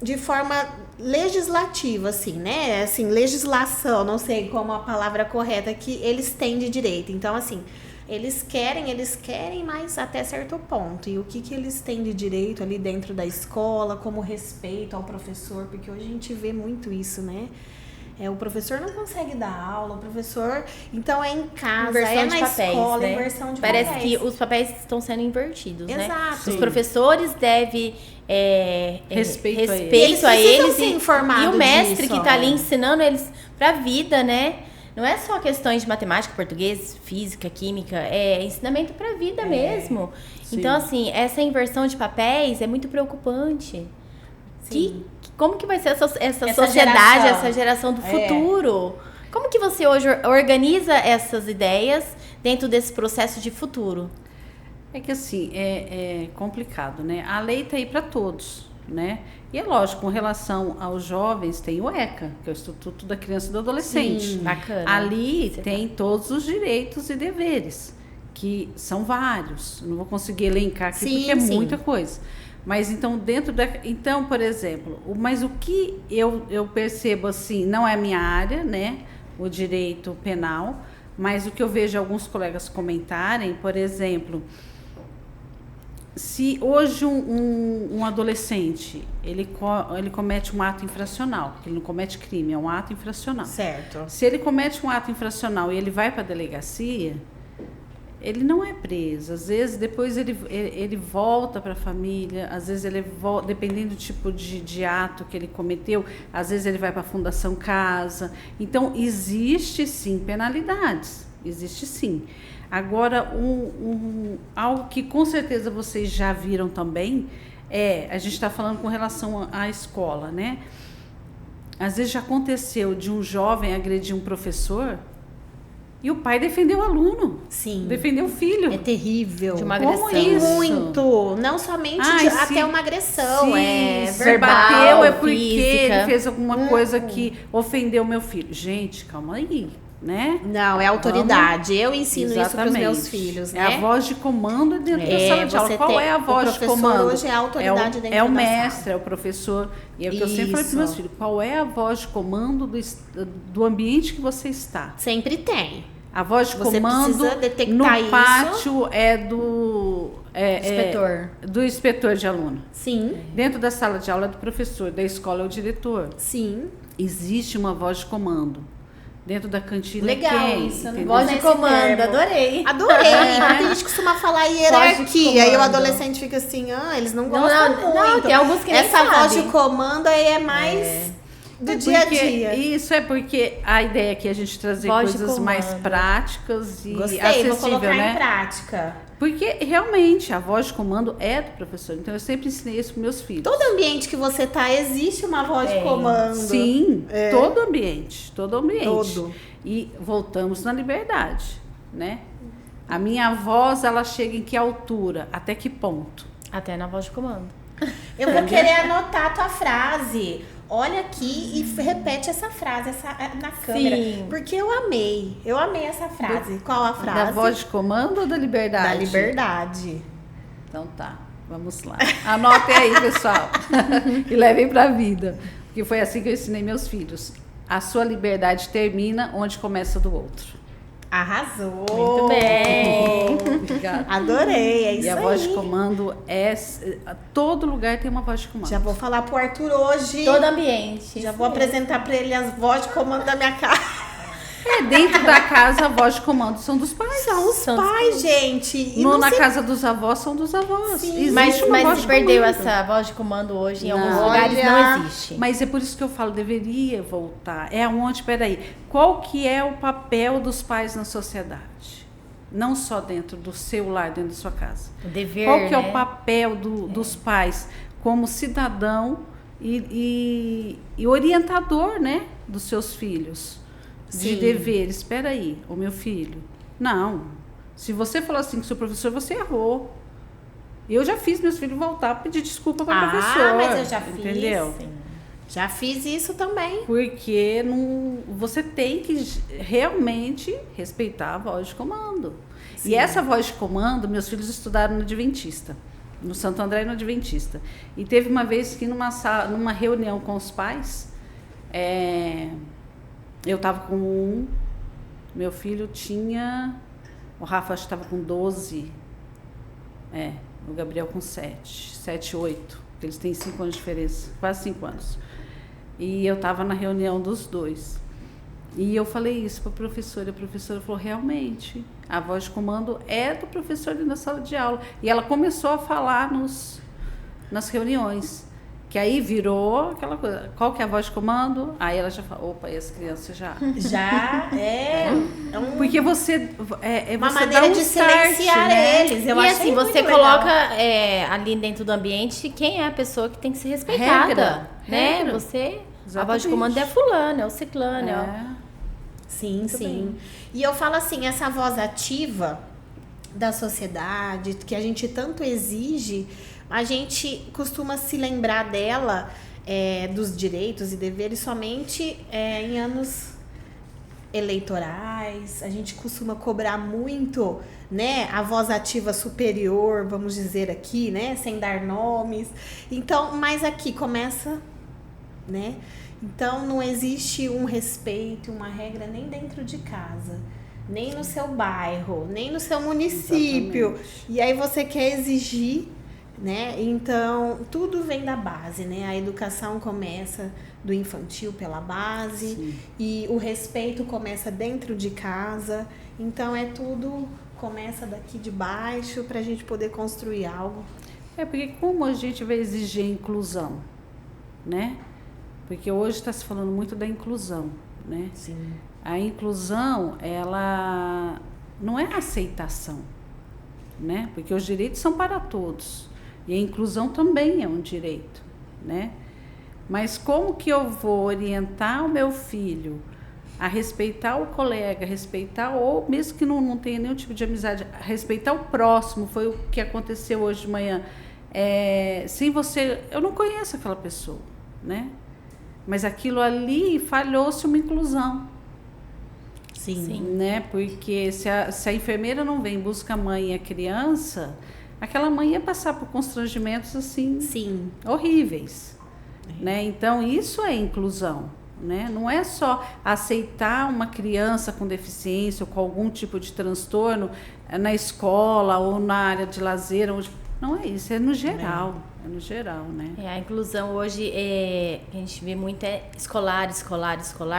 de forma legislativa, assim, né? Assim, legislação, não sei como a palavra correta, que eles têm de direito. Então, assim, eles querem, mas até certo ponto. E o que eles têm de direito ali dentro da escola, como respeito ao professor, porque hoje a gente vê muito isso, né? O professor não consegue dar aula, o professor... Então, é em casa, Inversão na de papéis, escola, né? inversão de Parece papéis. que os papéis estão sendo invertidos, né? Exato. Os professores devem Respeito a eles. respeito a Eles precisam eles ser informados e o mestre disso, que está ó. ali ensinando eles pra vida, né? Não é só questões de matemática, português, física, química, é ensinamento pra vida mesmo. Sim. Então, assim, essa inversão de papéis é muito preocupante. Sim. Como que vai ser essa Essa sociedade, geração. essa geração do futuro? Como que você hoje organiza essas ideias dentro desse processo de futuro? É que assim, é complicado, né? A lei está aí para todos, né? E é lógico, com relação aos jovens, tem o ECA, que é o Instituto da Criança e do Adolescente. Sim, bacana. Ali tem todos os direitos e deveres, que são vários. Eu não vou conseguir elencar aqui, Sim, porque é sim. muita coisa. Mas então, então, por exemplo, mas o que eu percebo assim, não é a minha área, né? O direito penal, mas o que eu vejo alguns colegas comentarem, por exemplo, se hoje um adolescente ele comete um ato infracional, porque ele não comete crime, é um ato infracional. Certo. Se ele comete um ato infracional e ele vai para a delegacia, ele não é preso. Às vezes, depois ele volta para a família, às vezes ele volta, dependendo do tipo de ato que ele cometeu, às vezes ele vai para a Fundação Casa. Então, existe sim penalidades, existe sim. Agora, algo que com certeza vocês já viram também, a gente está falando com relação à escola, né? Às vezes já aconteceu de um jovem agredir um professor e o pai defendeu o aluno. Sim. Defendeu o filho. É terrível. De uma Como agressão. isso? Muito. Não somente até uma agressão. Se Verbal, bateu é porque física. ele fez alguma coisa que ofendeu meu filho. Gente, calma aí, né? Não, é autoridade. Eu ensino isso para os meus Exatamente. filhos, né? É a voz de comando dentro da sala de aula. você Qual tem- é a voz o de professor comando? hoje é a autoridade dentro é o da mestre, sala. é o professor. E é o que eu sempre falo para Isso. meus filhos. Qual é a voz de comando do ambiente que você está? Sempre tem. A voz de Você comando precisa detectar no isso. pátio é do do inspetor de aluno. Sim. Dentro da sala de aula é do professor, da escola é o diretor. Sim. Existe uma voz de comando. Dentro da cantina Legal, quem? isso, eu não Entendeu? Voz de Esse termo. comando, adorei. Adorei, porque a gente costuma falar Voz de hierarquia, aí o comando. adolescente fica assim, eles não Não, gostam muito. não, tem alguns que nem Essa voz sabem. de comando aí é mais do dia a dia. Isso é porque a ideia aqui é a gente trazer Voz de coisas mais comando. práticas e Gostei, acessível, vou colocar né? em prática. Porque realmente a voz de comando é do professor. Então eu sempre ensinei isso para meus filhos. Todo ambiente que você tá, existe uma voz de comando. Sim, É. todo ambiente. Todo. E voltamos na liberdade, né? A minha voz, ela chega em que altura? Até que ponto? Até na voz de comando. Eu vou querer anotar a tua frase. Olha aqui e repete essa frase na câmera. Sim. Porque eu amei essa frase. Qual a frase? Da voz de comando ou da liberdade? Da liberdade. Então tá, vamos lá. Anotem aí, pessoal. E levem pra vida. Porque foi assim que eu ensinei meus filhos. A sua liberdade termina onde começa a do outro. Arrasou. Muito bem. Obrigada. Adorei, é isso E a aí. voz de comando todo lugar tem uma voz de comando. Já vou falar pro Arthur hoje. Todo ambiente. Já vou apresentar pra ele as vozes de comando da minha casa. Dentro da casa, a voz de comando são dos pais. São os pais, gente. E não Na sei- casa dos avós são dos avós. Sim. Existe Mas uma voz se de perdeu comando. essa voz de comando hoje, em Não. alguns lugares Olha. não existe. Mas é por isso que eu falo, deveria voltar. É aonde, peraí, qual que é o papel dos pais na sociedade? Não só dentro do seu lar, dentro da sua casa. O dever, Qual que é né? o papel dos pais como cidadão e orientador, né, dos seus filhos? De Sim. deveres. Espera aí, o meu filho. Não. Se você falou assim com o seu professor, você errou. Eu já fiz meus filhos voltar para pedir desculpa para o professor. mas eu já fiz. Entendeu? Sim. Já fiz isso também. Porque você tem que realmente respeitar a voz de comando. Sim. E essa voz de comando, meus filhos estudaram no Adventista, no Santo André e no Adventista. E teve uma vez que numa reunião com os pais, eu estava com meu filho tinha, o Rafa acho que estava com 12, o Gabriel com 7, 8, eles têm 5 anos de diferença, quase 5 anos. E eu estava na reunião dos dois. E eu falei isso para a professora falou, realmente, a voz de comando é do professor ali na sala de aula. E ela começou a falar nas reuniões, que aí virou aquela coisa, qual que é a voz de comando? Aí ela já falou, opa, e as crianças já... Já Porque você... uma você maneira dá de start, silenciar né? eles. Eu E achei assim, muito você legal. coloca ali dentro do ambiente quem é a pessoa que tem que ser respeitada. Regra, né? regra. Você, a Exatamente. voz de comando é fulano, é o ciclano, Sim, sim. E eu falo assim, essa voz ativa da sociedade, que a gente tanto exige, a gente costuma se lembrar dela, dos direitos e deveres, somente em anos eleitorais. A gente costuma cobrar muito, né, a voz ativa superior, vamos dizer aqui, né, sem dar nomes. Então, mas aqui começa, né? Então não existe um respeito, uma regra nem dentro de casa, nem no seu bairro, nem no seu município. Exatamente. E aí você quer exigir, né? Então tudo vem da base, né? A educação começa do infantil pela base. Sim. E o respeito começa dentro de casa. Então tudo começa daqui de baixo para a gente poder construir algo. Porque como a gente vai exigir inclusão, né? Porque hoje está se falando muito da inclusão, né? Sim. A inclusão, ela não é aceitação, né? Porque os direitos são para todos. E a inclusão também é um direito, né? Mas como que eu vou orientar o meu filho a respeitar o colega, respeitar, ou mesmo que não tenha nenhum tipo de amizade, a respeitar o próximo? Foi o que aconteceu hoje de manhã. Sem você... Eu não conheço aquela pessoa, né? Mas aquilo ali falhou-se uma inclusão. Sim. Né? Porque se a enfermeira não vem, busca a mãe e a criança, aquela mãe ia passar por constrangimentos assim Sim. horríveis. Né? Então, isso é inclusão. né? Não é só aceitar uma criança com deficiência ou com algum tipo de transtorno na escola ou na área de lazer. Não é isso, é no geral. É no geral, né? A inclusão hoje, a gente vê muito escolar,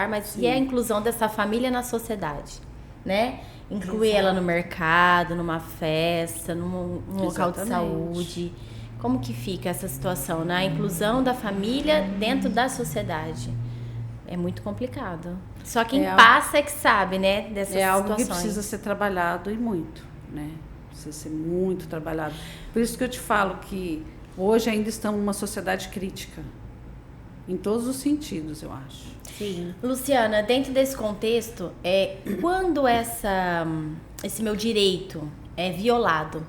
mas Sim. e é a inclusão dessa família na sociedade, né? Incluir ela no mercado, numa festa, num local de saúde. Como que fica essa situação, né? A inclusão da família dentro da sociedade. É muito complicado. Só quem passa é que sabe, né? Dessas situações. É algo que precisa ser trabalhado e muito, né? Precisa ser muito trabalhado. Por isso que eu te falo que hoje ainda estamos numa sociedade crítica. Em todos os sentidos, eu acho. Sim. Luciana, dentro desse contexto, quando esse meu direito é violado,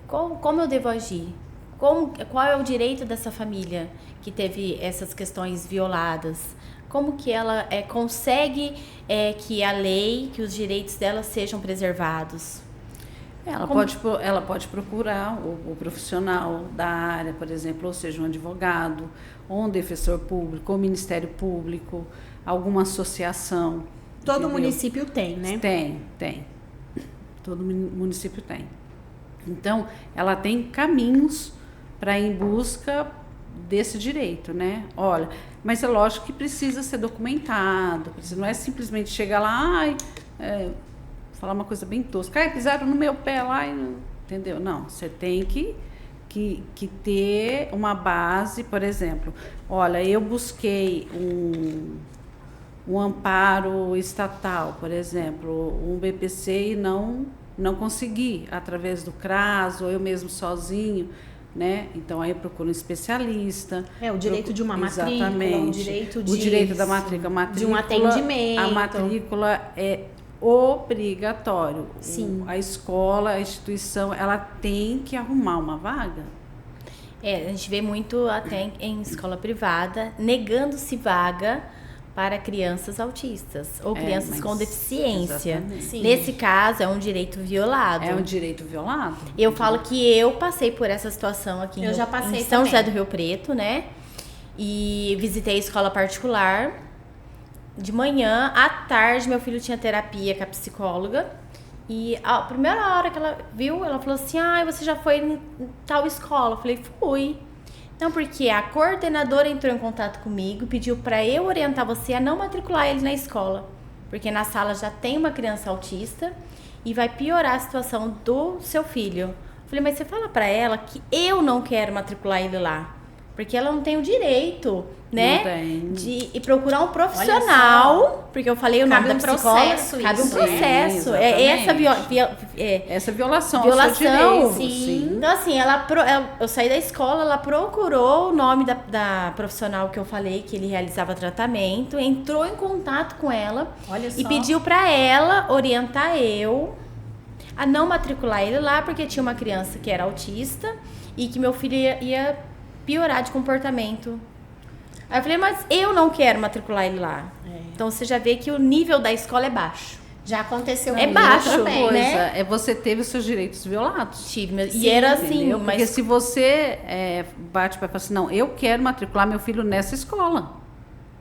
como eu devo agir? Qual é o direito dessa família que teve essas questões violadas? Como que ela consegue que a lei, que os direitos dela sejam preservados? Ela pode procurar o profissional da área, por exemplo, ou seja, um advogado, ou um defensor público, ou Ministério Público, alguma associação. Todo entendeu? município tem, né? Tem. Todo município tem. Então, ela tem caminhos para ir em busca desse direito, né? Olha, mas é lógico que precisa ser documentado, não é simplesmente chegar lá, falar uma coisa bem tosca, pisaram no meu pé lá, entendeu? Não, você tem que ter uma base, por exemplo, olha, eu busquei um amparo estatal, por exemplo, um BPC e não consegui, através do CRAS, ou eu mesmo sozinho, né? Então, aí eu procuro um especialista. O direito de uma matrícula, exatamente. O direito da matrícula. De um atendimento. A matrícula é obrigatório. Sim. A escola, a instituição, ela tem que arrumar uma vaga. A gente vê muito até em escola privada, negando-se vaga para crianças autistas ou crianças com deficiência. Nesse caso, é um direito violado. É um direito violado. Eu falo que eu passei por essa situação aqui em São José do Rio Preto, né? E visitei a escola particular. De manhã, à tarde, meu filho tinha terapia com a psicóloga. E a primeira hora que ela viu, ela falou assim, você já foi em tal escola? Eu falei, fui. Não, porque a coordenadora entrou em contato comigo, pediu para eu orientar você a não matricular ele na escola. Porque na sala já tem uma criança autista e vai piorar a situação do seu filho. Eu falei, mas você fala para ela que eu não quero matricular ele lá. Porque ela não tem o direito, né, de procurar um profissional, porque eu falei o nome da psicóloga, cabe um processo, essa violação ao seu direito, sim. Então assim, eu saí da escola, ela procurou o nome da profissional que eu falei que ele realizava tratamento, entrou em contato com ela e pediu para ela orientar eu a não matricular ele lá, porque tinha uma criança que era autista e que meu filho ia piorar de comportamento. Aí eu falei, mas eu não quero matricular ele lá. Então você já vê que o nível da escola é baixo. Já aconteceu comigo baixo também, né? Você teve os seus direitos violados. Tive, e era assim, entendeu? Porque se você bate para falar assim, não, eu quero matricular meu filho nessa escola.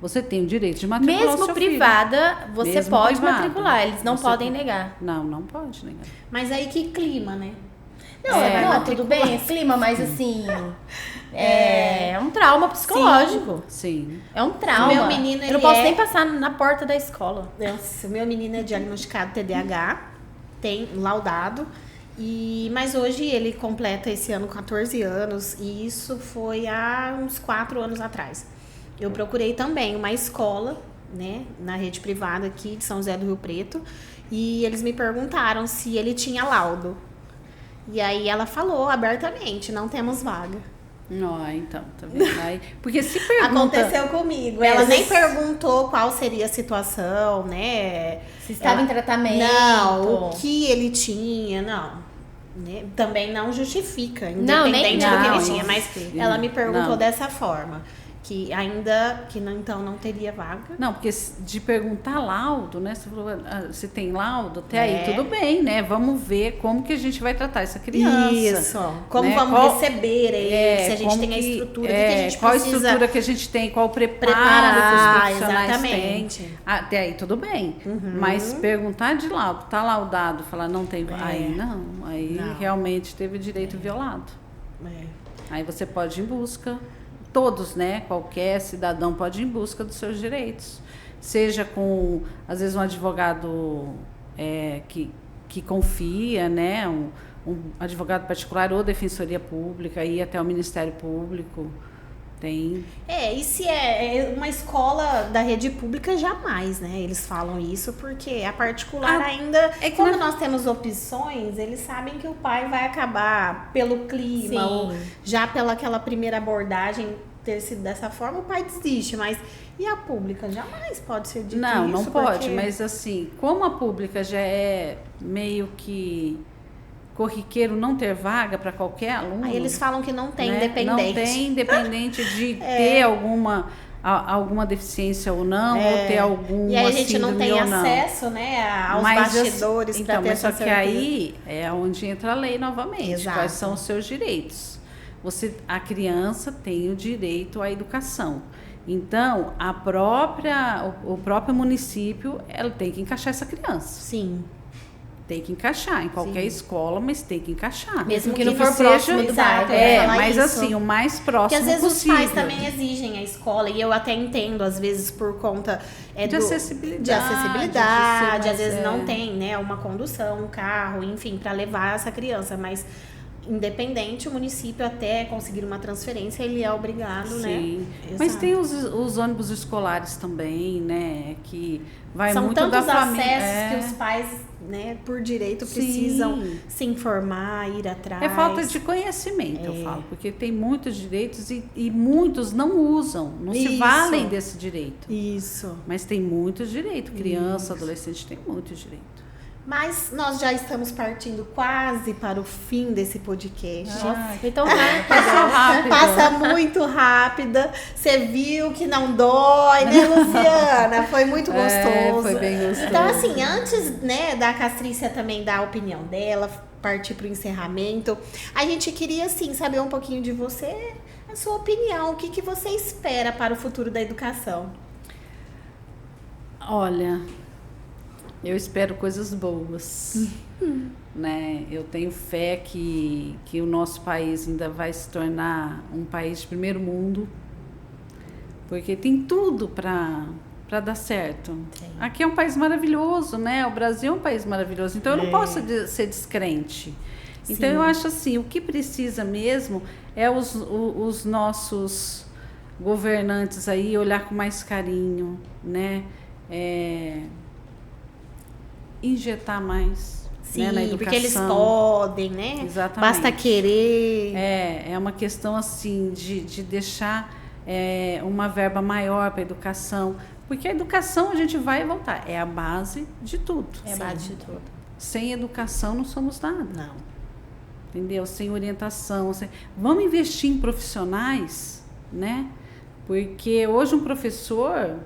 Você tem o direito de matricular mesmo o seu privada, filho. você Mesmo pode privado, matricular, eles não podem negar. Não pode negar. Mas aí que clima, né? Não, tudo bem, clima, mas assim... É um trauma psicológico. Sim. É um trauma. Meu menino, eu não posso nem passar na porta da escola. Nossa, o meu menino é diagnosticado TDAH, tem laudado, mas hoje ele completa esse ano 14 anos e isso foi há uns 4 anos atrás. Eu procurei também uma escola, né, na rede privada aqui de São José do Rio Preto e eles me perguntaram se ele tinha laudo. E aí ela falou abertamente, não temos vaga. Então, tá vendo? Aí, porque se pergunta... Aconteceu comigo. Ela nem perguntou qual seria a situação, né? Se estava em tratamento. Não, o que ele tinha, não. Né? Também não justifica, independente do que ele tinha. Mas ela me perguntou dessa forma. Que ainda, que não, então não teria vaga. Não, porque de perguntar laudo, né? Você falou, se tem laudo, até aí tudo bem, né? Vamos ver como que a gente vai tratar essa criança. Isso. Como né? vamos receber ele, se a gente tem a estrutura, o que a gente qual precisa... a estrutura que a gente tem, qual o preparo que os profissionais têm. Até aí tudo bem. Mas perguntar de laudo, tá laudado, falar não tem... Aí não, realmente teve direito violado. Aí você pode ir em busca... Todos, né? Qualquer cidadão pode ir em busca dos seus direitos. Seja com, às vezes, um advogado que confia, né? Um advogado particular ou defensoria pública, ir até o Ministério Público. Tem. E se é uma escola da rede pública, jamais, né? Eles falam isso, porque a particular ainda... Quando nós temos opções, eles sabem que o pai vai acabar pelo clima, ou já pela aquela primeira abordagem ter sido dessa forma, o pai desiste, mas... E a pública? Jamais pode ser dito isso. Não pode, mas assim, como a pública já é meio que... corriqueiro não ter vaga para qualquer aluno. Aí eles falam que não tem, né? Independente. Não tem, independente de ter alguma deficiência ou não, ou ter alguma e aí a gente não tem ou não. acesso, né, aos bastidores para ter mas só que certeza. Aí é onde entra a lei novamente. Exato. Quais são os seus direitos? A criança tem o direito à educação. Então, o próprio município, ela tem que encaixar essa criança. Sim. Tem que encaixar em qualquer escola, mas tem que encaixar. Mesmo que não for próximo do bairro. Mas isso. Assim, o mais próximo possível. Porque às vezes os pais também exigem a escola, e eu até entendo, às vezes, por conta de acessibilidade, às vezes não tem, né, uma condução, um carro, enfim, para levar essa criança, mas independente, o município até conseguir uma transferência, ele é obrigado, né? Mas tem os ônibus escolares também, né, que vai São muito tantos da família. acessos que os pais, né, por direito precisam se informar, ir atrás. É falta de conhecimento, eu falo, porque tem muitos direitos e muitos não usam, não se valem desse direito. Isso. Mas tem muitos direitos, criança, adolescente tem muitos direitos. Mas nós já estamos partindo quase para o fim desse podcast. Então passou rápido. Passa muito rápida. Você viu que não dói, né, Luciana? Foi muito gostoso. Foi bem gostoso. Então, assim, antes, né, da Castrícia também dar a opinião dela, partir para o encerramento, a gente queria, assim, saber um pouquinho de você, a sua opinião. O que você espera para o futuro da educação? Olha... Eu espero coisas boas, né? Eu tenho fé que o nosso país ainda vai se tornar um país de primeiro mundo, porque tem tudo para dar certo. Sim. Aqui é um país maravilhoso, né? O Brasil é um país maravilhoso, então eu não posso ser descrente. Sim. Então eu acho assim, o que precisa mesmo é os nossos governantes aí olhar com mais carinho, né? Injetar mais, né, na educação. Porque eles podem, né? Exatamente. Basta querer. É uma questão assim de deixar uma verba maior para a educação, porque a educação a gente vai voltar, é a base de tudo. É a base de tudo. Sem educação não somos nada. Não. Entendeu? Sem orientação. Vamos investir em profissionais, né? Porque hoje um professor,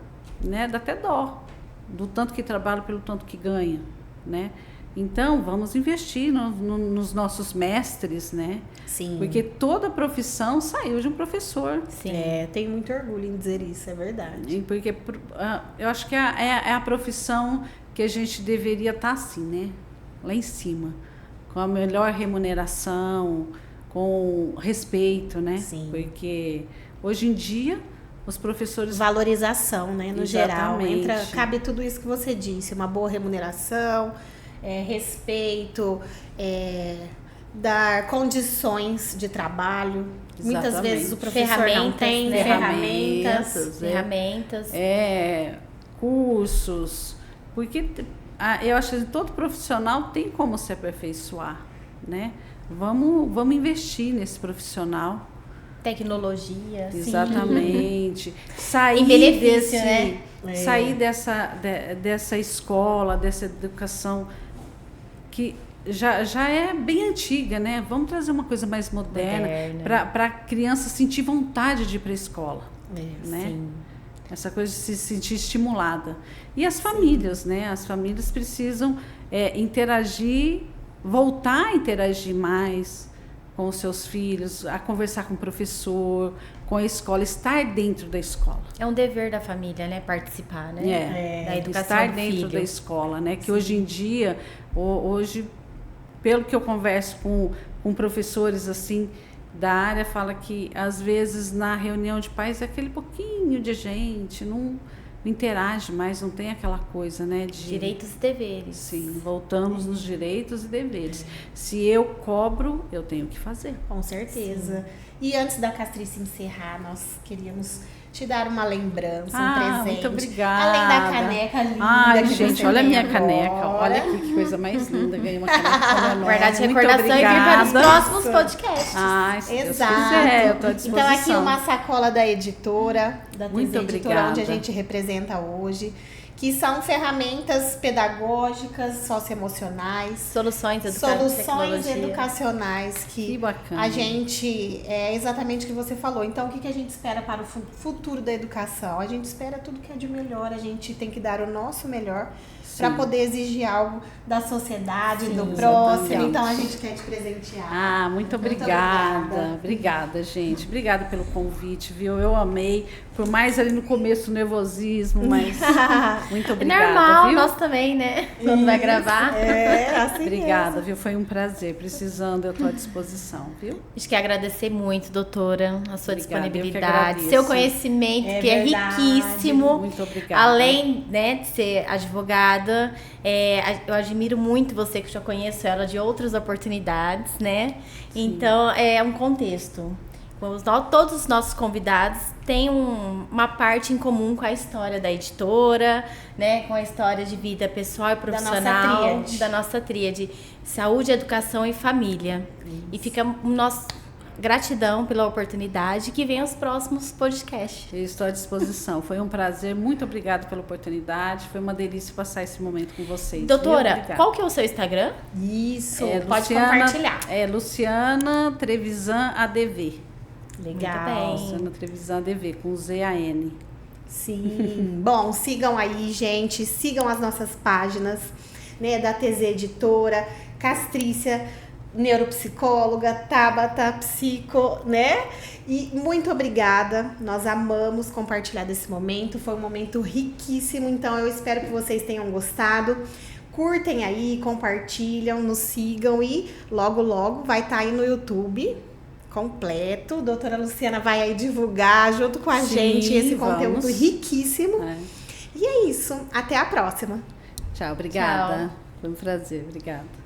né, dá até dó do tanto que trabalha pelo tanto que ganha, né? Então, vamos investir nos nossos mestres, né? Sim. Porque toda profissão saiu de um professor. Sim. Tenho muito orgulho em dizer isso, é verdade. Porque eu acho que é a profissão que a gente deveria estar assim, né? Lá em cima. Com a melhor remuneração, com respeito, né? Sim. Porque hoje em dia... Os professores... Valorização, né, no Exatamente. geral. Cabe tudo isso que você disse, uma boa remuneração, respeito, dar condições de trabalho. Exatamente. Muitas vezes o professor não tem ferramentas. Cursos. Porque eu acho que todo profissional tem como se aperfeiçoar, né? Vamos investir nesse profissional. Tecnologia. Exatamente. Sair benefício, né? Sair dessa escola, dessa educação que já é bem antiga, né? Vamos trazer uma coisa mais moderna. Para a criança sentir vontade de ir para a escola. né? Sim. Essa coisa de se sentir estimulada. E as famílias, né? As famílias precisam interagir, voltar a interagir mais com os seus filhos, a conversar com o professor, com a escola, estar dentro da escola. É um dever da família, né? Participar, né? Da educação estar do dentro filho. da escola, né? Que hoje em dia, hoje, pelo que eu converso com professores assim da área, fala que às vezes na reunião de pais é aquele pouquinho de gente, não interage mais, não tem aquela coisa, né? De Direitos e deveres. Sim, voltamos nos direitos e deveres. Se eu cobro, eu tenho que fazer. Com certeza. E antes da Castrice encerrar, nós queríamos te dar uma lembrança, um presente. Muito obrigada. Além da caneca linda. Ai, que gente, você olha a tem minha agora. caneca. Olha aqui que coisa mais linda. Ganhei uma caneca com meu nome. Guardar de Muito recordação e vir para os obrigada. próximos podcasts. Ai, se Deus Exato. quiser, eu tô à disposição. Então aqui uma sacola da editora, da Muito TZ Editora, onde a obrigada. gente representa hoje, que são ferramentas pedagógicas, socioemocionais, Soluções soluções educacionais Que que bacana. a gente, é exatamente o que você falou. Então, o que a gente espera para o futuro da educação? A gente espera tudo que é de melhor, a gente tem que dar o nosso melhor para poder exigir algo da sociedade, Sim, do próximo. exatamente. Então, a gente quer te presentear. Ah, muito obrigada. Obrigada, gente. Obrigada pelo convite, viu? Eu amei. Por mais ali no começo o nervosismo, mas muito É obrigada, normal, viu? nós também, né? Quando vai gravar. É, assim Obrigada, mesmo. viu? Foi um prazer. Precisando, eu estou à disposição, viu? A gente quer agradecer muito, doutora, a sua Obrigada, eu que disponibilidade, agradeço. seu conhecimento, É que é verdade. riquíssimo. Muito obrigada. Além, né, de ser advogada, eu admiro muito você, que eu já conheço ela de outras oportunidades, né? Então, é um contexto. Todos os nossos convidados têm uma parte em comum com a história da editora, né? Com a história de vida pessoal e profissional da nossa tríade, saúde, educação e família. E fica o nosso gratidão pela oportunidade, que venham os próximos podcasts. Eu estou à disposição. Foi um prazer. Muito obrigada pela oportunidade. Foi uma delícia passar esse momento com vocês. Doutora, Obrigada. qual que é o seu Instagram? Isso, É, pode Luciana- compartilhar. É Luciana Trevisan ADV. Legal. Muito bem. Luciana Trevisan ADV, com Z-A-N. Sim. Bom, sigam aí, gente. Sigam as nossas páginas, né? Da TZ Editora, Castrícia, neuropsicóloga, Tabata, psico, né? E muito obrigada. Nós amamos compartilhar desse momento. Foi um momento riquíssimo. Então, eu espero que vocês tenham gostado. Curtem aí, compartilham, nos sigam e logo, logo vai estar aí no YouTube completo. Doutora Luciana vai aí divulgar junto com a Sim, gente esse conteúdo vamos. riquíssimo. É. E é isso. Até a próxima. Tchau, obrigada. Tchau. Foi um prazer, obrigada.